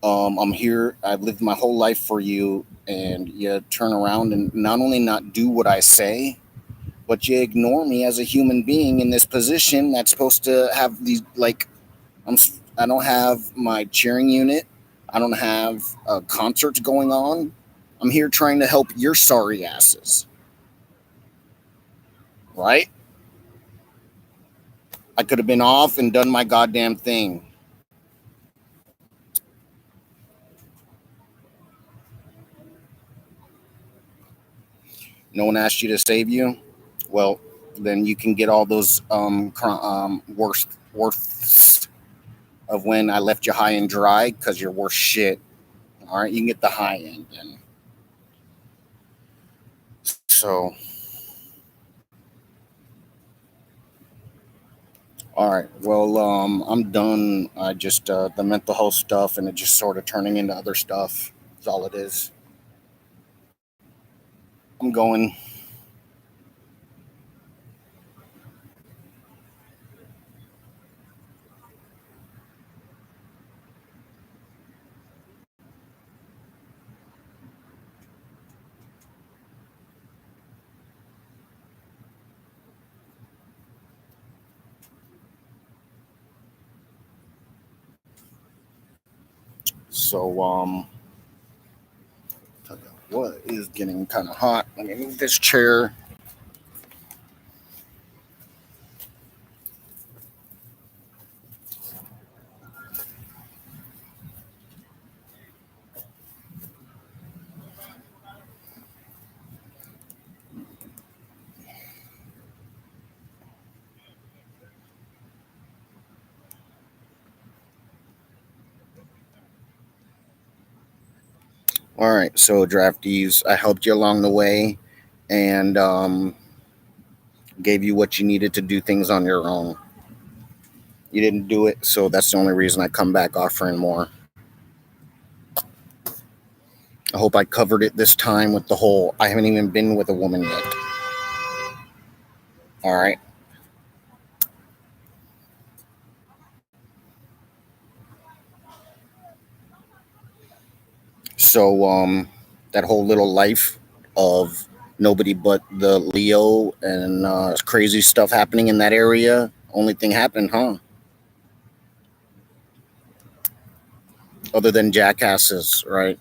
I'm here. I've lived my whole life for you, and you turn around and not only not do what I say, but you ignore me as a human being in this position that's supposed to have these like I don't have my cheering unit. I don't have concerts going on. I'm here trying to help your sorry asses, right? I could have been off and done my goddamn thing. No one asked you to save you. Well, then you can get all those worths of when I left you high and dry because you're worth shit. All right, you can get the high end then. So, all right. Well, I'm done. I just the mental health stuff, and it just sort of turning into other stuff. That's all it is. I'm going. So, tell you what is getting kind of hot. Let me move this chair. All right. So, draftees, I helped you along the way, and gave you what you needed to do things on your own. You didn't do it, so that's the only reason I come back offering more. I hope I covered it this time with the whole. I haven't even been with a woman yet. All right. So that whole little life of nobody but the Leo and crazy stuff happening in that area. Only thing happened, huh? Other than jackasses, right?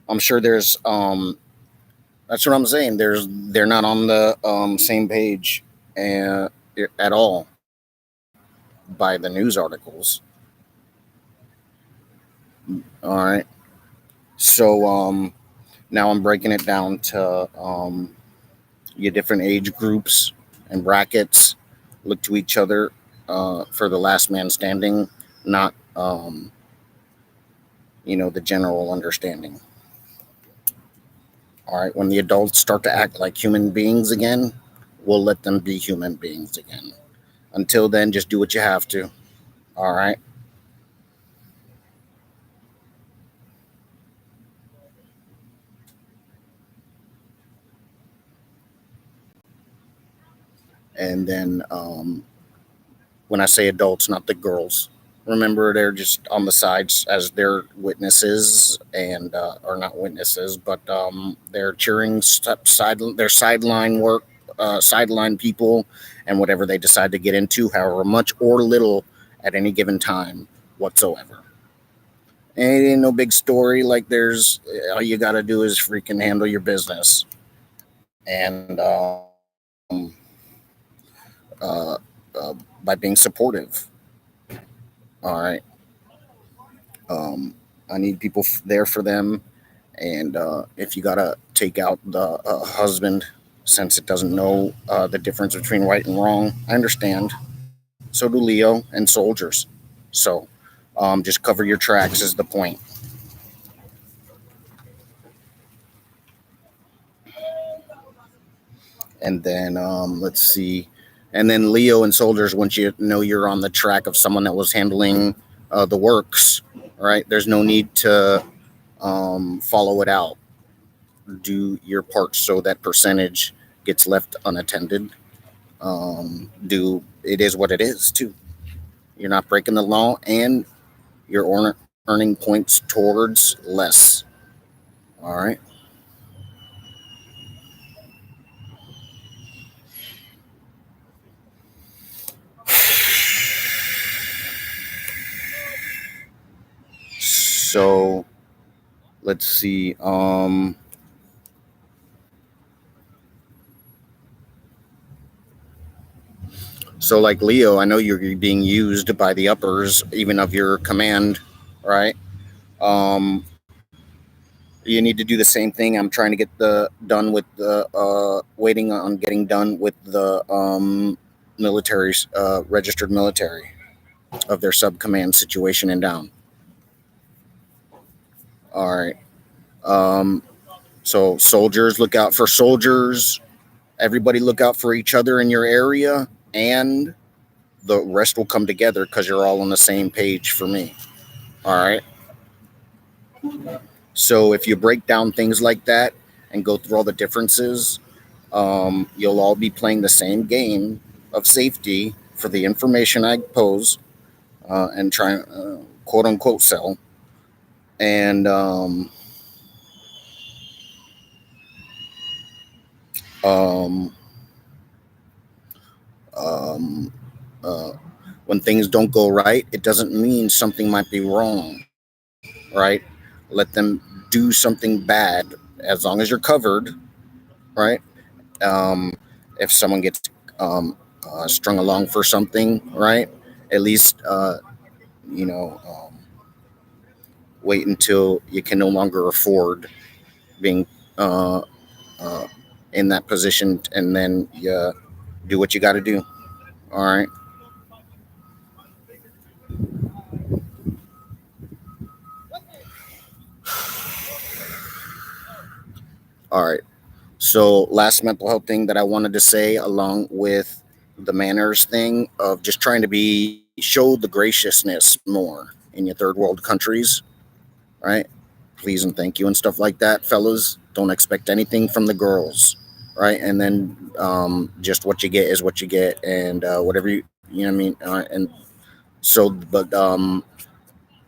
I'm sure there's. That's what I'm saying. They're not on the same page, and at all by the news articles. All right. So now I'm breaking it down to your different age groups and brackets. Look to each other for the last man standing, not the general understanding. All right, when the adults start to act like human beings again, we'll let them be human beings again. Until then, just do what you have to. All right. And then when I say adults, not the girls. Remember, they're just on the sides as their witnesses and or not witnesses, but they're cheering their sideline work, sideline people, and whatever they decide to get into, however much or little at any given time whatsoever. And it ain't no big story. Like there's all you got to do is freaking handle your business and uh, uh, by being supportive. All right. Um, I need people there for them. And if you got to take out the husband, since it doesn't know the difference between right and wrong, I understand. So do Leo and soldiers. So just cover your tracks, is the point. And then let's see. And then Leo and soldiers, once you know you're on the track of someone that was handling the works, right? There's no need to follow it out. Do your part so that percentage gets left unattended. Do it is what it is too. You're not breaking the law, and you're earning points towards less. All right. So let's see. So like Leo, I know you're being used by the uppers, even of your command, right? Um, you need to do the same thing. I'm trying to get the done with the waiting on getting done with the military's registered military of their sub command situation and down. All right. Um, so soldiers, look out for soldiers. Everybody look out for each other in your area, and the rest will come together because you're all on the same page for me. All right. So if you break down things like that and go through all the differences, you'll all be playing the same game of safety for the information I pose and try quote unquote sell. And um, um, uh, when things don't go right, it doesn't mean something might be wrong, right? Let them do something bad as long as you're covered, right? Um, if someone gets strung along for something, right? At least you know, wait until you can no longer afford being uh, uh, in that position, and then you do what you got to do. All right. All right. So, last mental health thing that I wanted to say, along with the manners thing of just trying to show the graciousness more in your third world countries, right? Please and thank you and stuff like that, fellas. Don't expect anything from the girls, right? And then just what you get is what you get, and whatever you know what I mean. And so, but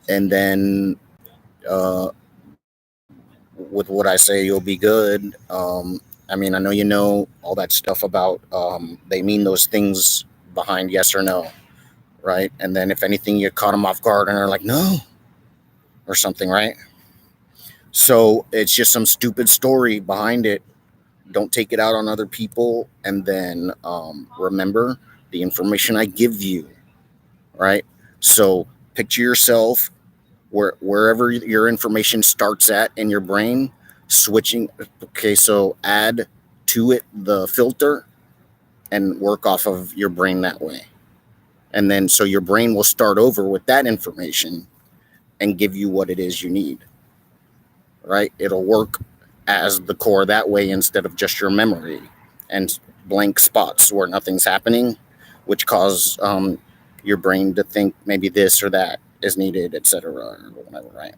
and then uh, with what I say, you'll be good. I mean, I know you know all that stuff about they mean those things behind yes or no, right? And then if anything, you caught them off guard and are like, no, or something, right? So it's just some stupid story behind it. Don't take it out on other people. And then remember the information I give you, right? So picture yourself wherever your information starts at in your brain, switching. Okay, so add to it the filter and work off of your brain that way. And then so your brain will start over with that information and give you what it is you need, right? It'll work as the core that way instead of just your memory and blank spots where nothing's happening, which cause your brain to think maybe this or that is needed, etc., or whatever, right?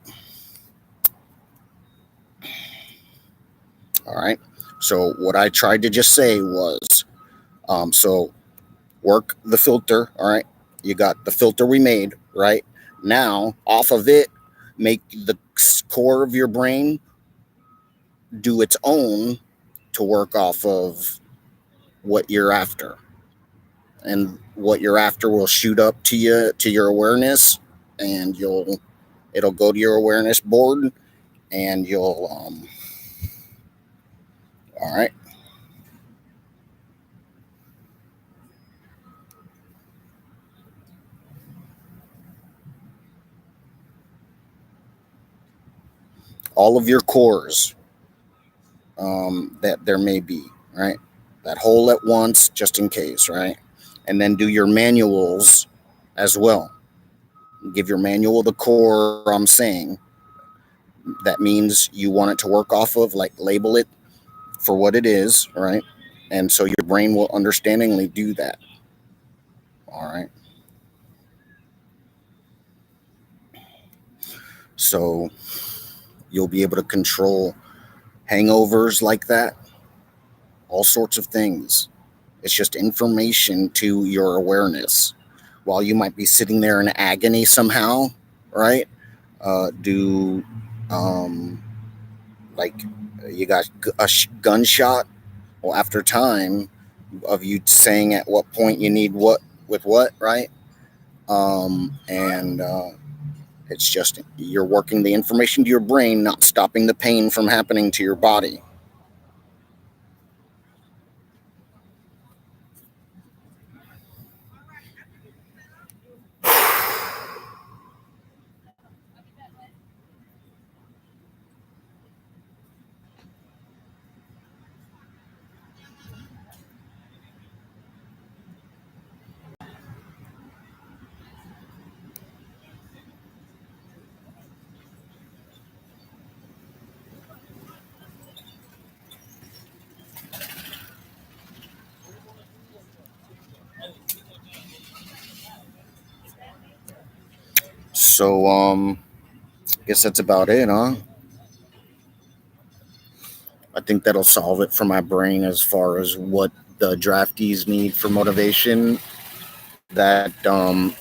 All right. So what I tried to just say was, so work the filter. All right. You got the filter we made, right? Now off of it, make the core of your brain do its own to work off of what you're after. And what you're after will shoot up to you, to your awareness, and it'll go to your awareness board, and you'll all right. All of your cores that there may be, right? That whole at once, just in case, right? And then do your manuals as well. Give your manual the core I'm saying. That means you want it to work off of, like label it for what it is, right? And so your brain will understandingly do that. All right. So you'll be able to control hangovers like that, all sorts of things. It's just information to your awareness. While you might be sitting there in agony somehow, right? Do like you got a gunshot. Well, after time of you saying at what point you need what with what, right? And It's just you're working the information to your brain, not stopping the pain from happening to your body. So, I guess that's about it, huh? I think that'll solve it for my brain as far as what the draftees need for motivation. That I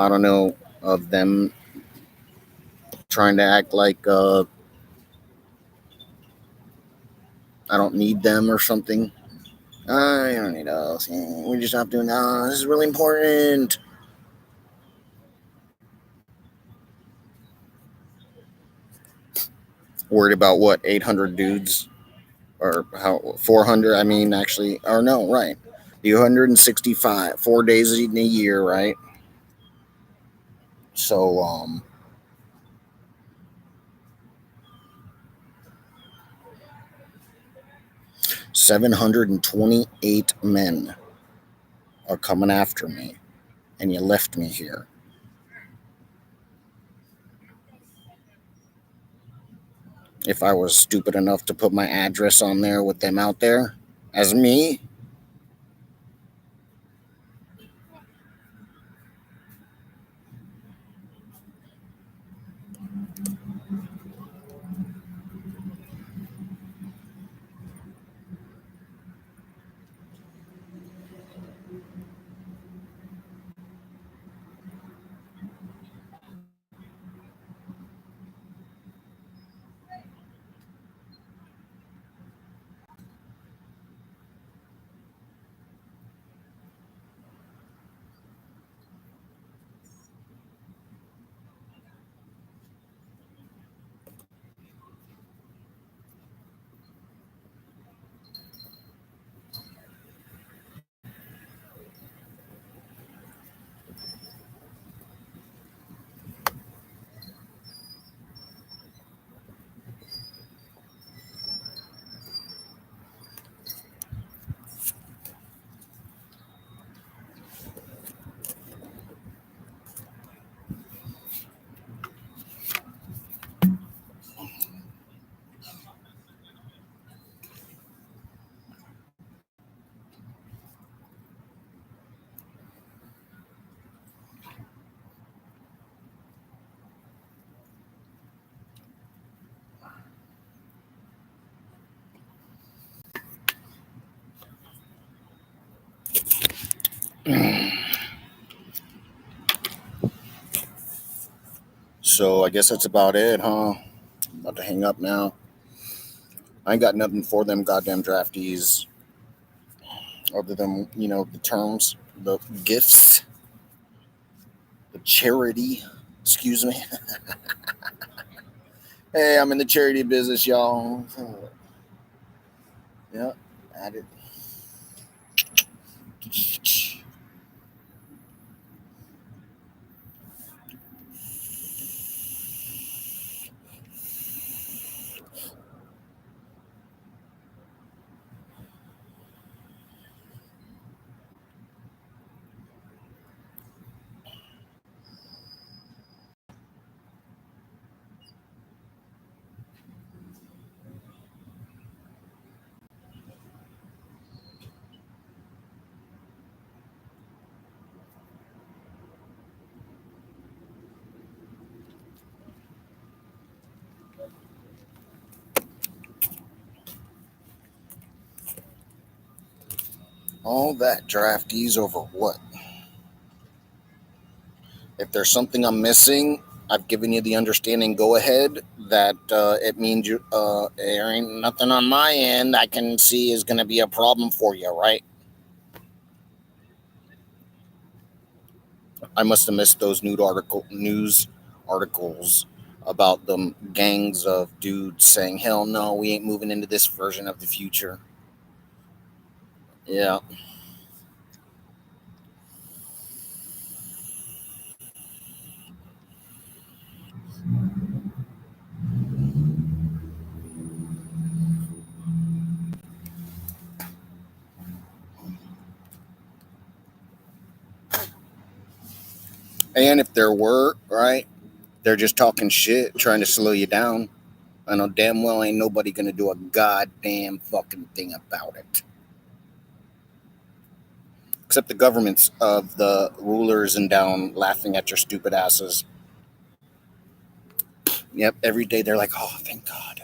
don't know, of them trying to act like I don't need them or something. I don't need us. We just have doing that. This is really important. Worried about what, 800 dudes? Or how 400? I mean, actually, or no, right. 265, 4 days in a year, right? So, 728 men are coming after me, and you left me here. If I was stupid enough to put my address on there with them out there as me, so I guess that's about it, huh? I'm about to hang up now. I ain't got nothing for them goddamn draftees other than, the terms, the gifts, the charity. Excuse me. Hey, I'm in the charity business, y'all. Yeah, at it. All that draftees over what? If there's something I'm missing, I've given you the understanding. Go ahead. That it means you. There ain't nothing on my end I can see is going to be a problem for you, right? I must have missed those news articles about the gangs of dudes saying, "Hell no, we ain't moving into this version of the future." Yeah. And if there were, right, they're just talking shit, trying to slow you down. I know damn well ain't nobody gonna do a goddamn fucking thing about it. Except the governments of the rulers and down laughing at your stupid asses. Yep, every day they're like, oh, thank God.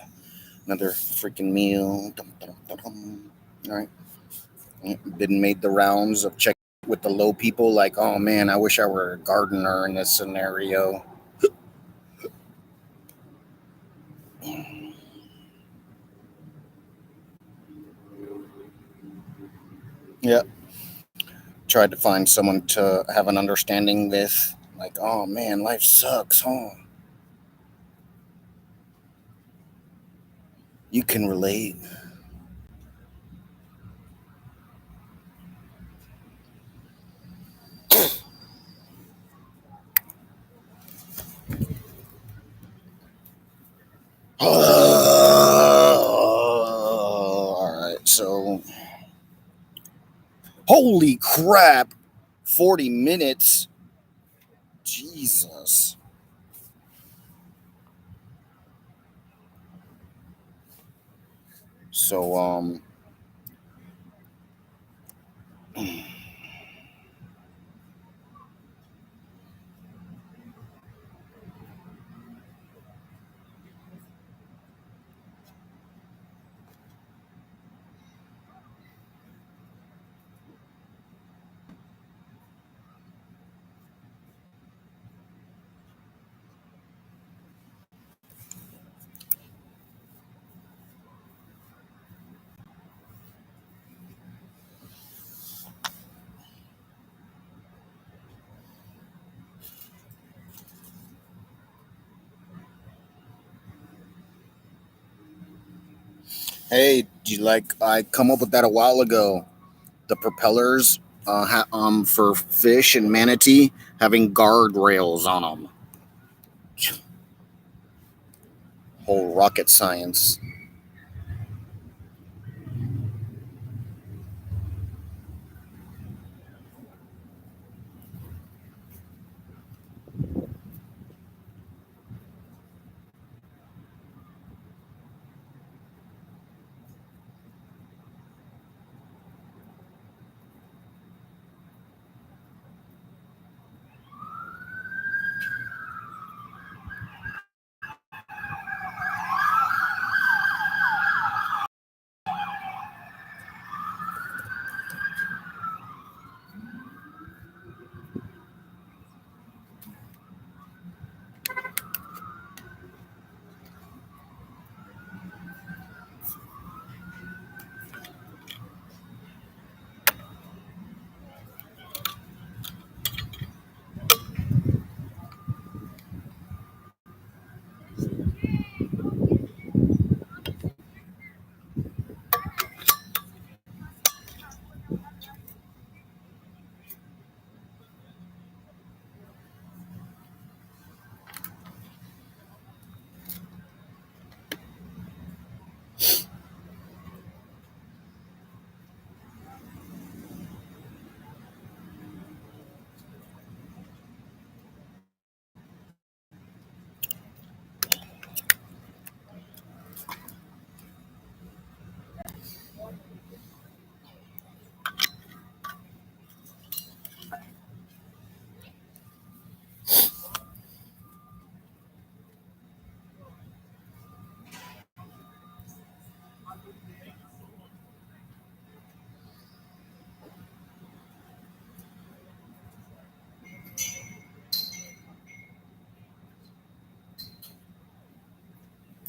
Another freaking meal. Dum, dum, dum, dum. All right. Been made the rounds of check with the low people, like, oh man, I wish I were a gardener in this scenario. Yep. Tried to find someone to have an understanding with, like, oh man, life sucks, huh? You can relate. All right, so holy crap, 40 minutes. Jesus. So hey, do you like I come up with that a while ago. The propellers for fish and manatee having guardrails on them. Whole rocket science.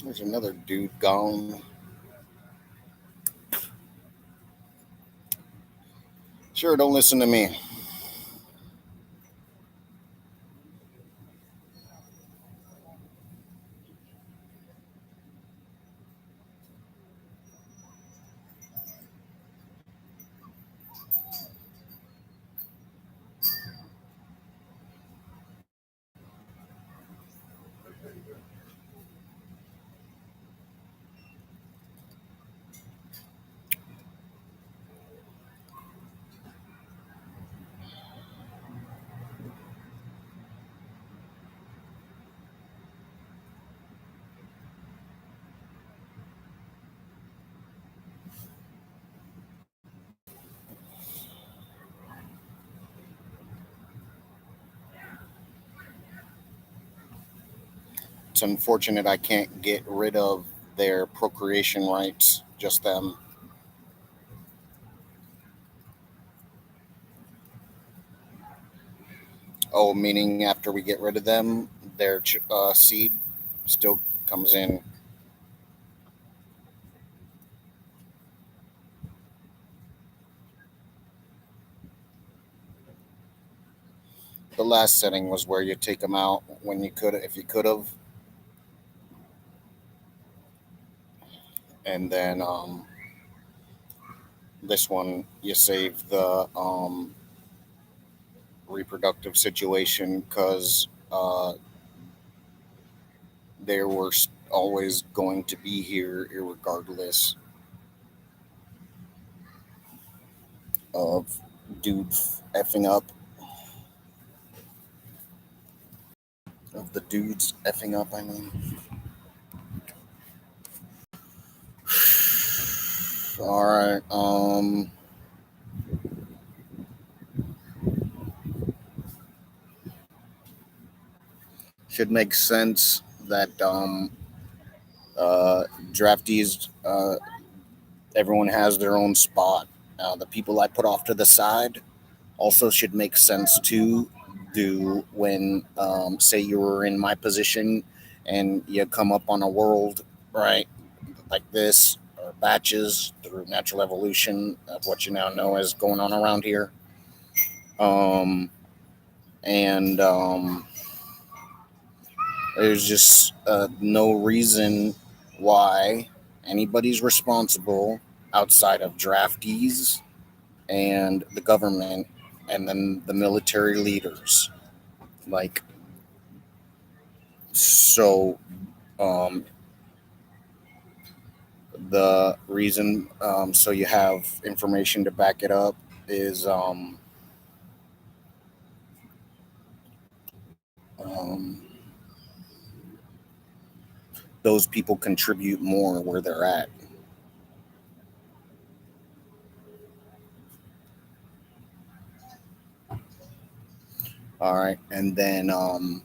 There's another dude gone. Sure, don't listen to me. It's unfortunate I can't get rid of their procreation rights, just them. Oh, meaning after we get rid of them, their seed still comes in. The last setting was where you take them out when you could, if you could have, and then this one you save the reproductive situation because they were always going to be here, regardless of dude effing up, of the dudes effing up. I mean, all right. Should make sense that uh, draftees, everyone has their own spot. The people I put off to the side also should make sense to do when, say, you were in my position and you come up on a world, right, like this, or batches through natural evolution of what you now know as going on around here. Um, and There's just no reason why anybody's responsible outside of draftees and the government and then the military leaders. Like, so um, the reason, so you have information to back it up, is um, those people contribute more where they're at. All right. And then the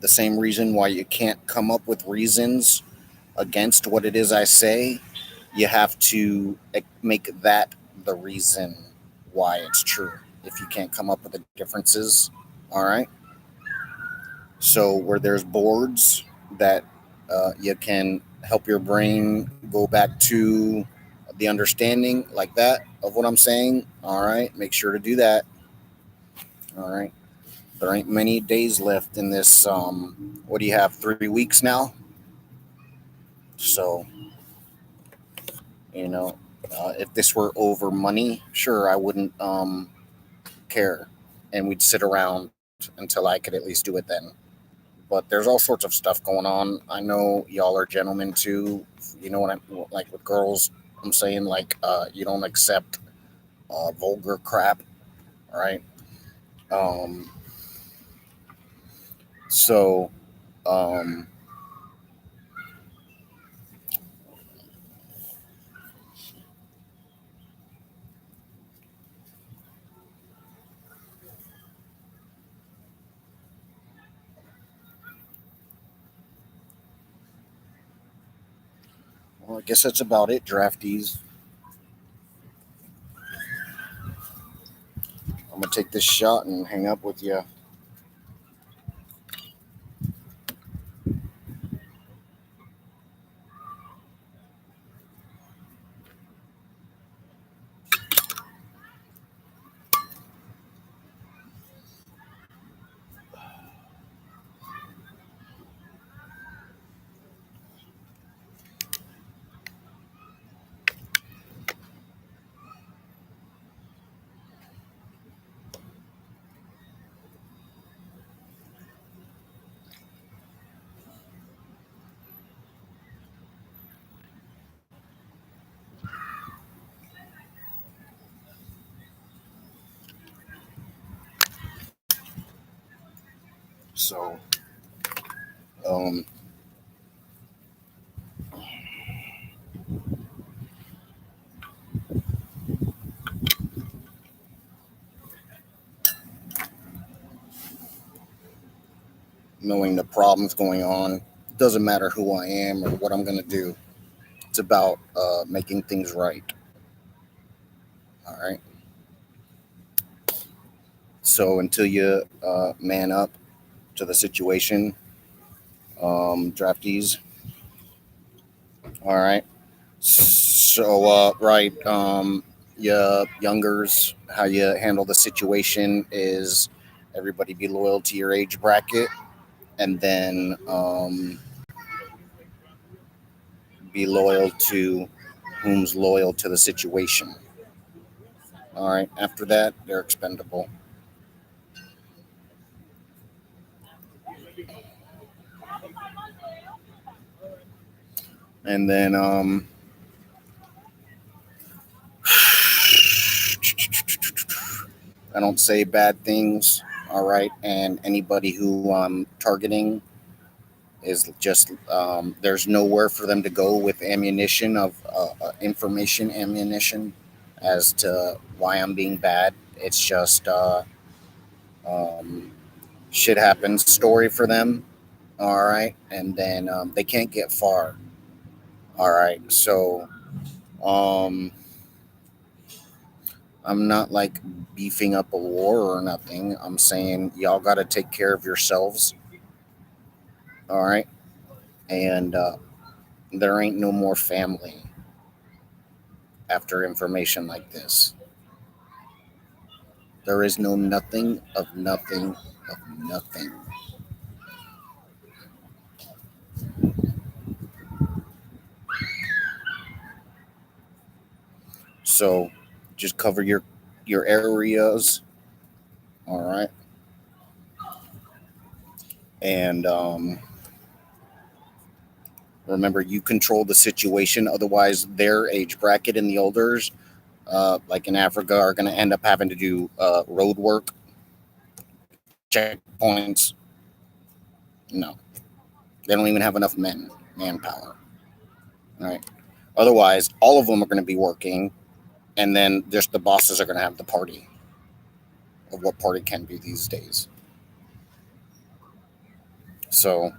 same reason why you can't come up with reasons against what it is I say, you have to make that the reason why it's true. If you can't come up with the differences, all right. So where there's boards that you can help your brain go back to the understanding like that of what I'm saying, all right. Make sure to do that. All right. There ain't many days left in this. What do you have? 3 weeks now. So you know, if this were over money, sure, I wouldn't care, and we'd sit around until I could at least do it then. But there's all sorts of stuff going on. I know y'all are gentlemen too. You know what I'm like with girls. I'm saying like you don't accept vulgar crap, right? Um, so um, well, I guess that's about it, draftees. I'm gonna take this shot and hang up with you. So, um, knowing the problems going on, it doesn't matter who I am or what I'm going to do. It's about making things right. All right. So until you man up to the situation, draftees. All right. So right, yeah, youngers, how you handle the situation is everybody be loyal to your age bracket, and then be loyal to whom's loyal to the situation. All right. After that, they're expendable. And then I don't say bad things. All right. And anybody who I'm targeting is just there's nowhere for them to go with ammunition of information ammunition as to why I'm being bad. It's just um, shit happens story for them. All right. And then they can't get far. All right. So um, I'm not like beefing up a war or nothing. I'm saying y'all got to take care of yourselves. All right. And there ain't no more family after information like this. There is no nothing of nothing of nothing. So just cover your areas. All right. And remember, you control the situation. Otherwise, their age bracket and the elders, like in Africa, are going to end up having to do road work, checkpoints. No, they don't even have enough manpower. All right. Otherwise, all of them are going to be working, and then just the bosses are going to have the party of what party can be these days. So,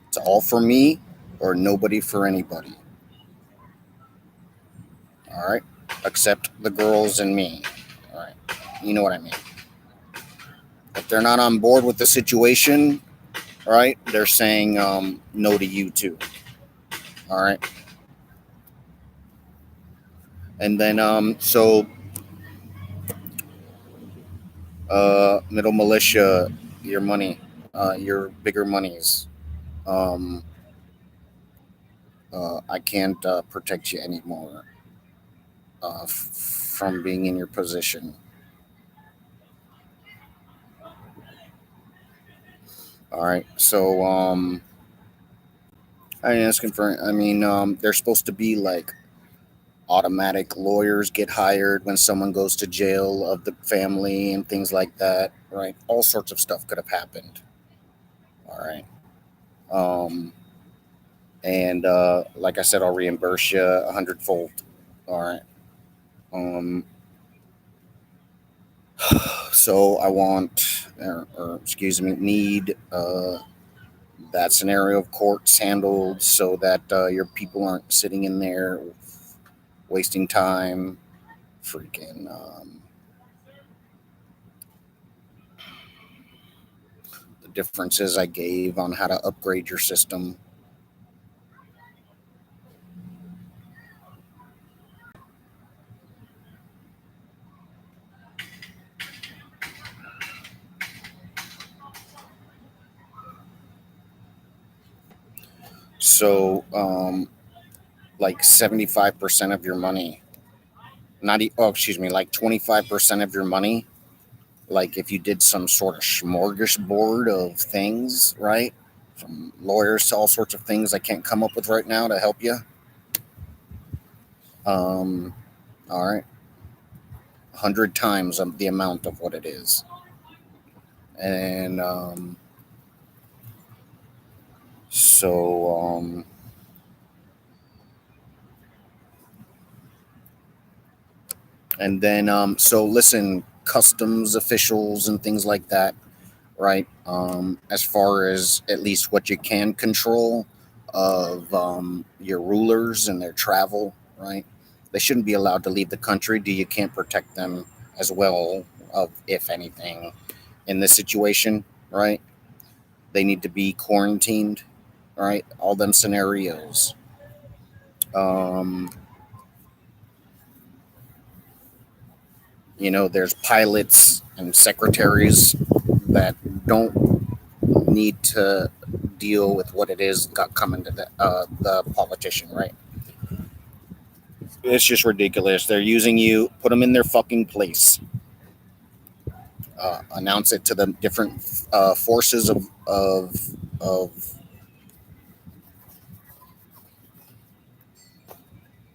it's all for me or nobody for anybody. All right. Except the girls and me. All right. You know what I mean. If they're not on board with the situation, all right, they're saying no to you too. All right. And then, so middle militia, your money, your bigger monies. Um, I can't protect you anymore from being in your position. All right. So, I asking for. I mean, they're supposed to be like automatic lawyers get hired when someone goes to jail of the family and things like that. Right. All sorts of stuff could have happened. All right. Um, and like I said, I'll reimburse you 100-fold. All right. Um, so I want, or excuse me, need that scenario of courts handled so that your people aren't sitting in there wasting time. Freaking the differences I gave on how to upgrade your system. So, like 75% of your money, oh, excuse me, like 25% of your money, like if you did some sort of smorgasbord of things, right? from lawyers to all sorts of things I can't come up with right now to help you. All right, 100 times the amount of what it is, and so and then so listen, customs officials and things like that, right? As far as at least what you can control of your rulers and their travel, right? They shouldn't be allowed to leave the country. You can't protect them as well, of if anything, in this situation, right? They need to be quarantined, right? All them scenarios. Um, there's pilots and secretaries that don't need to deal with what it is got coming to the politician, right? It's just ridiculous. They're using you. Put them in their fucking place. Announce it to the different forces of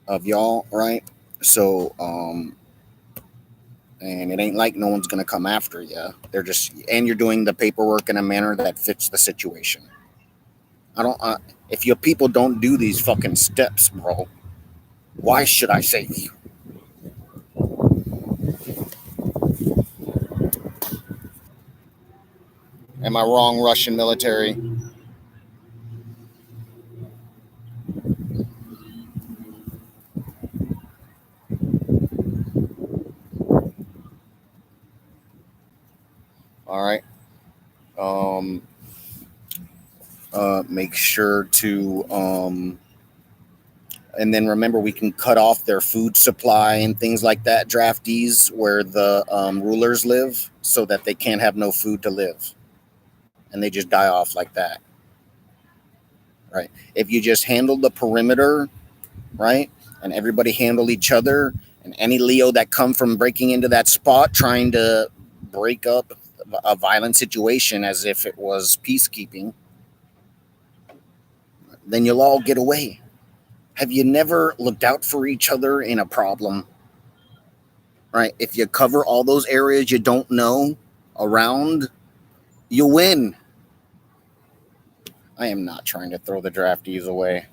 of y'all, right? So and it ain't like no one's gonna come after you. They're just, and you're doing the paperwork in a manner that fits the situation. I don't. If your people don't do these fucking steps, bro, why should I save you? Am I wrong, Russian military? All right. Um, make sure to and then remember, we can cut off their food supply and things like that, draftees, where the rulers live, so that they can't have no food to live, and they just die off like that, right? If you just handle the perimeter, right, and everybody handle each other, and any Leo that come from breaking into that spot trying to break up a violent situation as if it was peacekeeping, then you'll all get away. Have you never looked out for each other in a problem? Right? If you cover all those areas you don't know around, you win. I am not trying to throw the draftees away.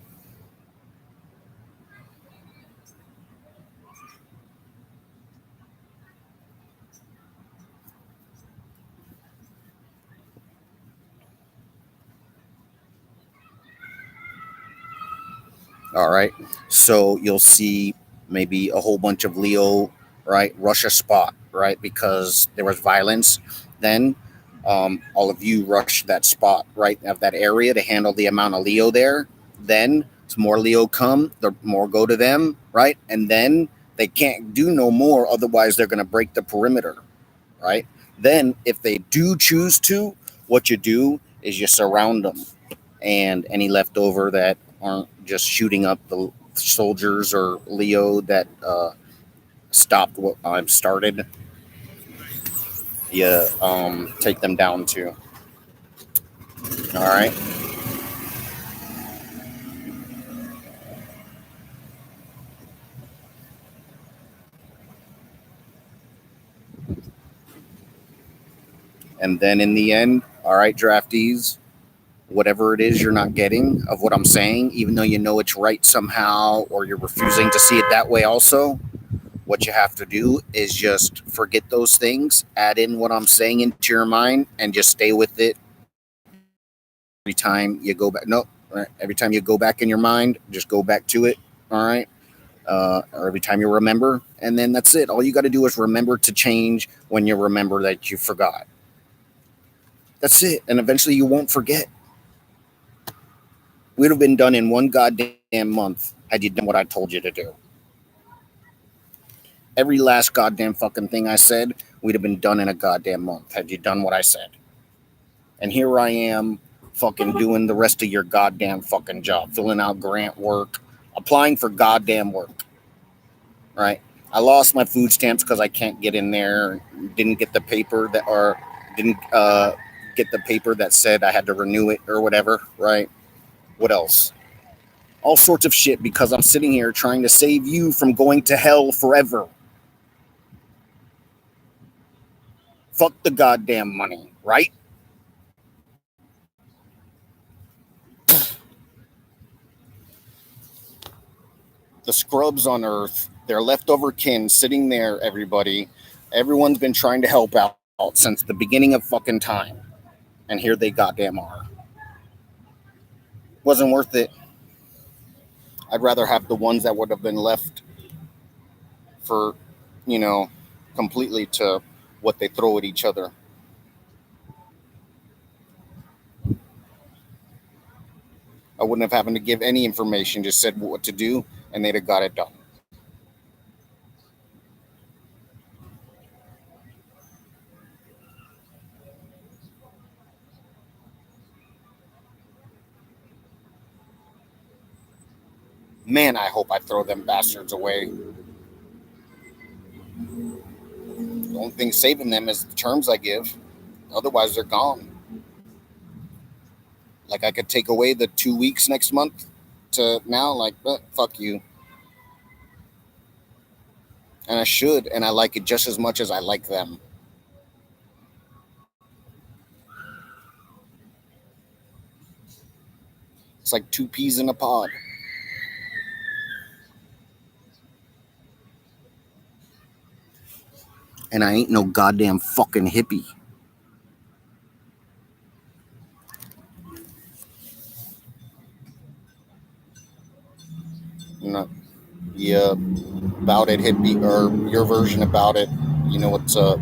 All right. So you'll see maybe a whole bunch of Leo, right, rush a spot, right, because there was violence. Then all of you rush that spot, right, of that area to handle the amount of Leo there. Then some more Leo come, the more go to them, right, and then they can't do no more. Otherwise, they're going to break the perimeter, right? Then, if they do choose to, what you do is you surround them, and any leftover that aren't just shooting up the soldiers or Leo that stopped what I've started, you take them down too. All right. And then in the end, all right, draftees, whatever it is you're not getting of what I'm saying, even though you know it's right somehow, or you're refusing to see it that way also, what you have to do is just forget those things, add in what I'm saying into your mind, and just stay with it. Every time you go back, no, right, every time you go back in your mind, just go back to it. All right. Or every time you remember, and then that's it. All you got to do is remember to change when you remember that you forgot. That's it. And eventually you won't forget. We'd have been done in one goddamn month had you done what I told you to do. Every last goddamn fucking thing I said, we'd have been done in a goddamn month had you done what I said. And here I am fucking doing the rest of your goddamn fucking job, filling out grant work, applying for goddamn work. Right? I lost my food stamps because I can't get in there, didn't get the paper that, or didn't get the paper that said I had to renew it or whatever, right? What else? All sorts of shit because I'm sitting here trying to save you from going to hell forever. Fuck the goddamn money, right? The scrubs on Earth, their leftover kin sitting there, everybody. Everyone's been trying to help out since the beginning of fucking time. And here they goddamn are. Wasn't worth it. I'd rather have the ones that would have been left for, you know, completely to what they throw at each other. I wouldn't have having to give any information, just said what to do, and they'd have got it done. Man, I hope I throw them bastards away. The only thing saving them is the terms I give. Otherwise, they're gone. Like, I could take away the 2 weeks next month to now, like, fuck you. And I should, and I like it just as much as I like them. It's like two peas in a pod. And I ain't no goddamn fucking hippie. No, yeah, about it hippie, or your version about it. You know what's up.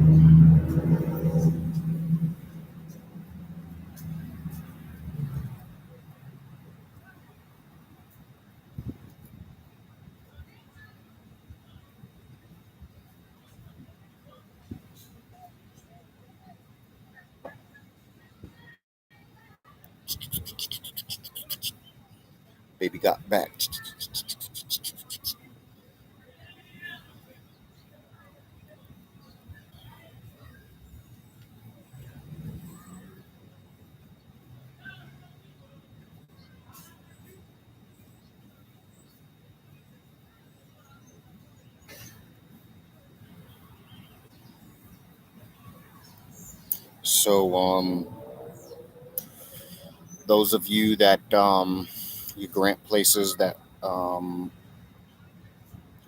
Baby got back. So, those of you that you grant places that are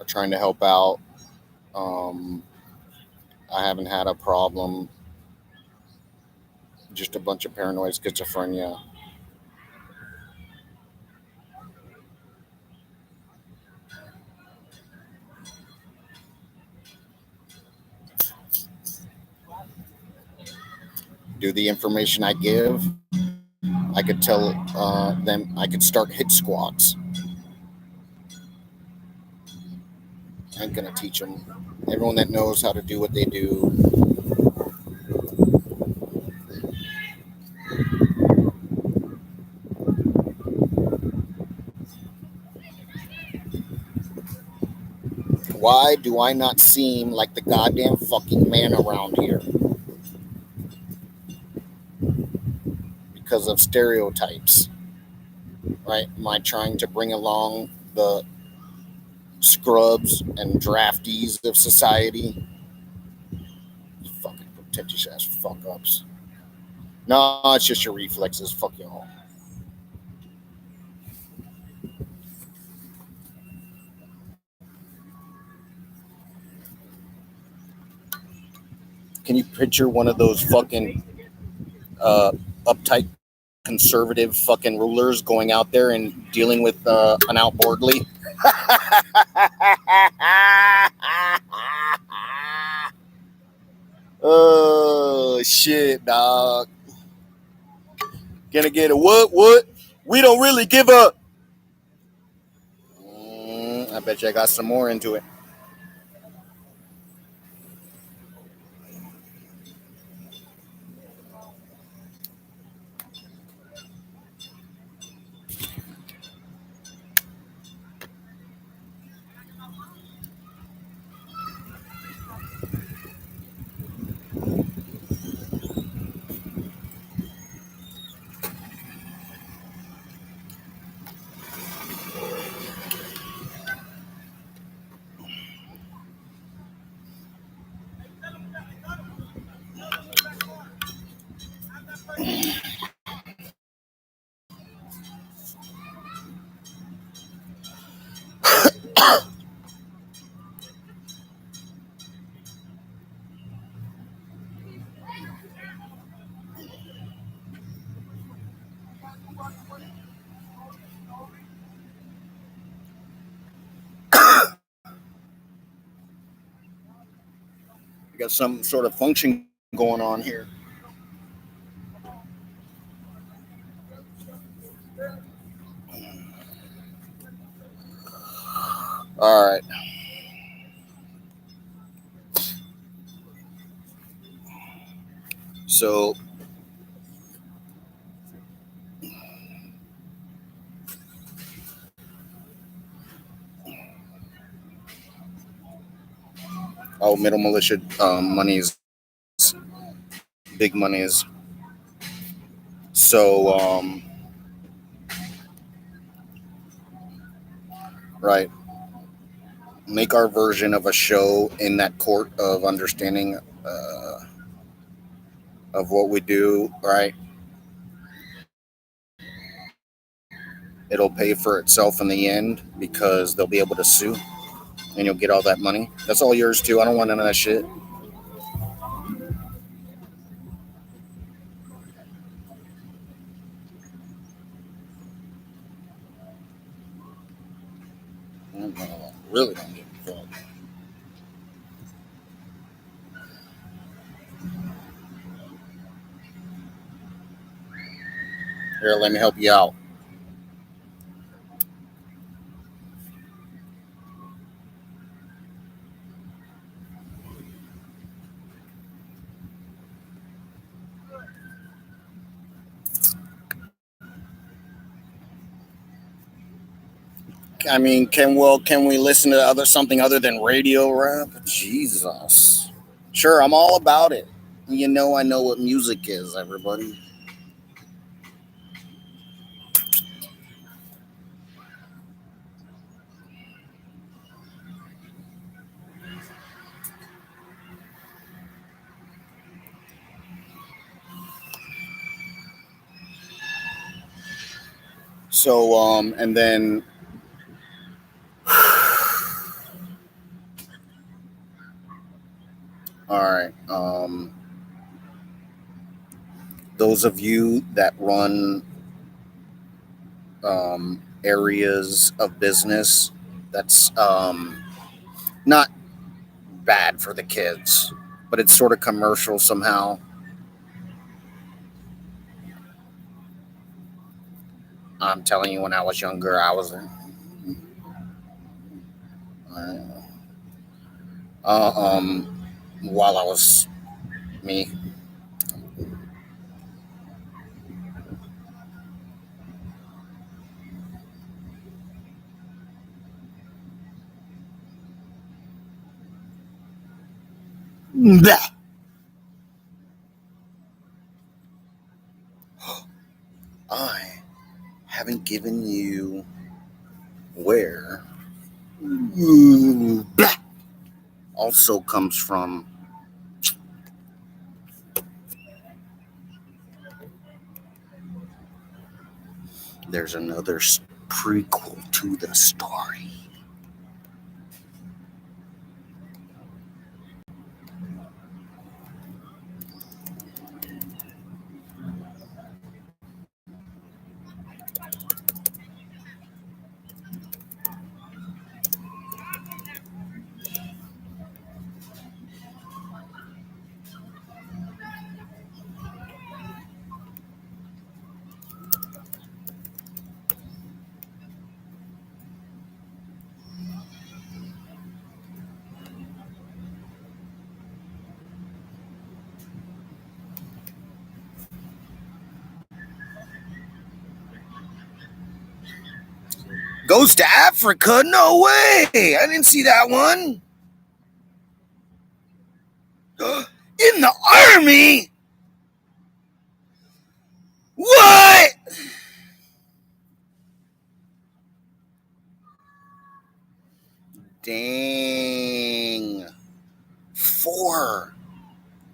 trying to help out, I haven't had a problem. Just a bunch of paranoid schizophrenia. Do the information I give, I could tell them, I could start hit squads. I ain't gonna teach them. Everyone that knows how to do what they do. Why do I not seem like the goddamn fucking man around here? Because of stereotypes, right? Am I trying to bring along the scrubs and draftees of society? Fucking pretentious ass fuck ups. No, it's just your reflexes. Fuck y'all. Can you picture one of those fucking uptight conservative fucking rulers going out there and dealing with an outboardly? Oh shit, dog. Gonna get a what? We don't really give up. I bet you I got some more into it. We got some sort of function going on here. All right. So middle militia money is big money is. So right, make our version of a show in that court of understanding of what we do. Right, it'll pay for itself in the end because they'll be able to sue, and you'll get all that money. That's all yours too. I don't want none of that shit. Really don't give a fuck. Here, let me help you out. I mean, can we listen to something other than radio rap? Jesus. Sure, I'm all about it. You know, I know what music is, everybody. So, and then all right, those of you that run areas of business, that's not bad for the kids, but it's sort of commercial somehow. I'm telling you, when I was younger, I was while I was me. Blah. I haven't given you where blah also comes from. There's another prequel to the story. Goes to Africa? No way! I didn't see that one. In the army? What? Dang. 4.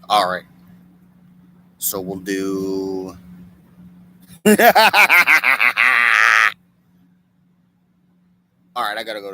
All right. So we'll do. All right, I gotta go to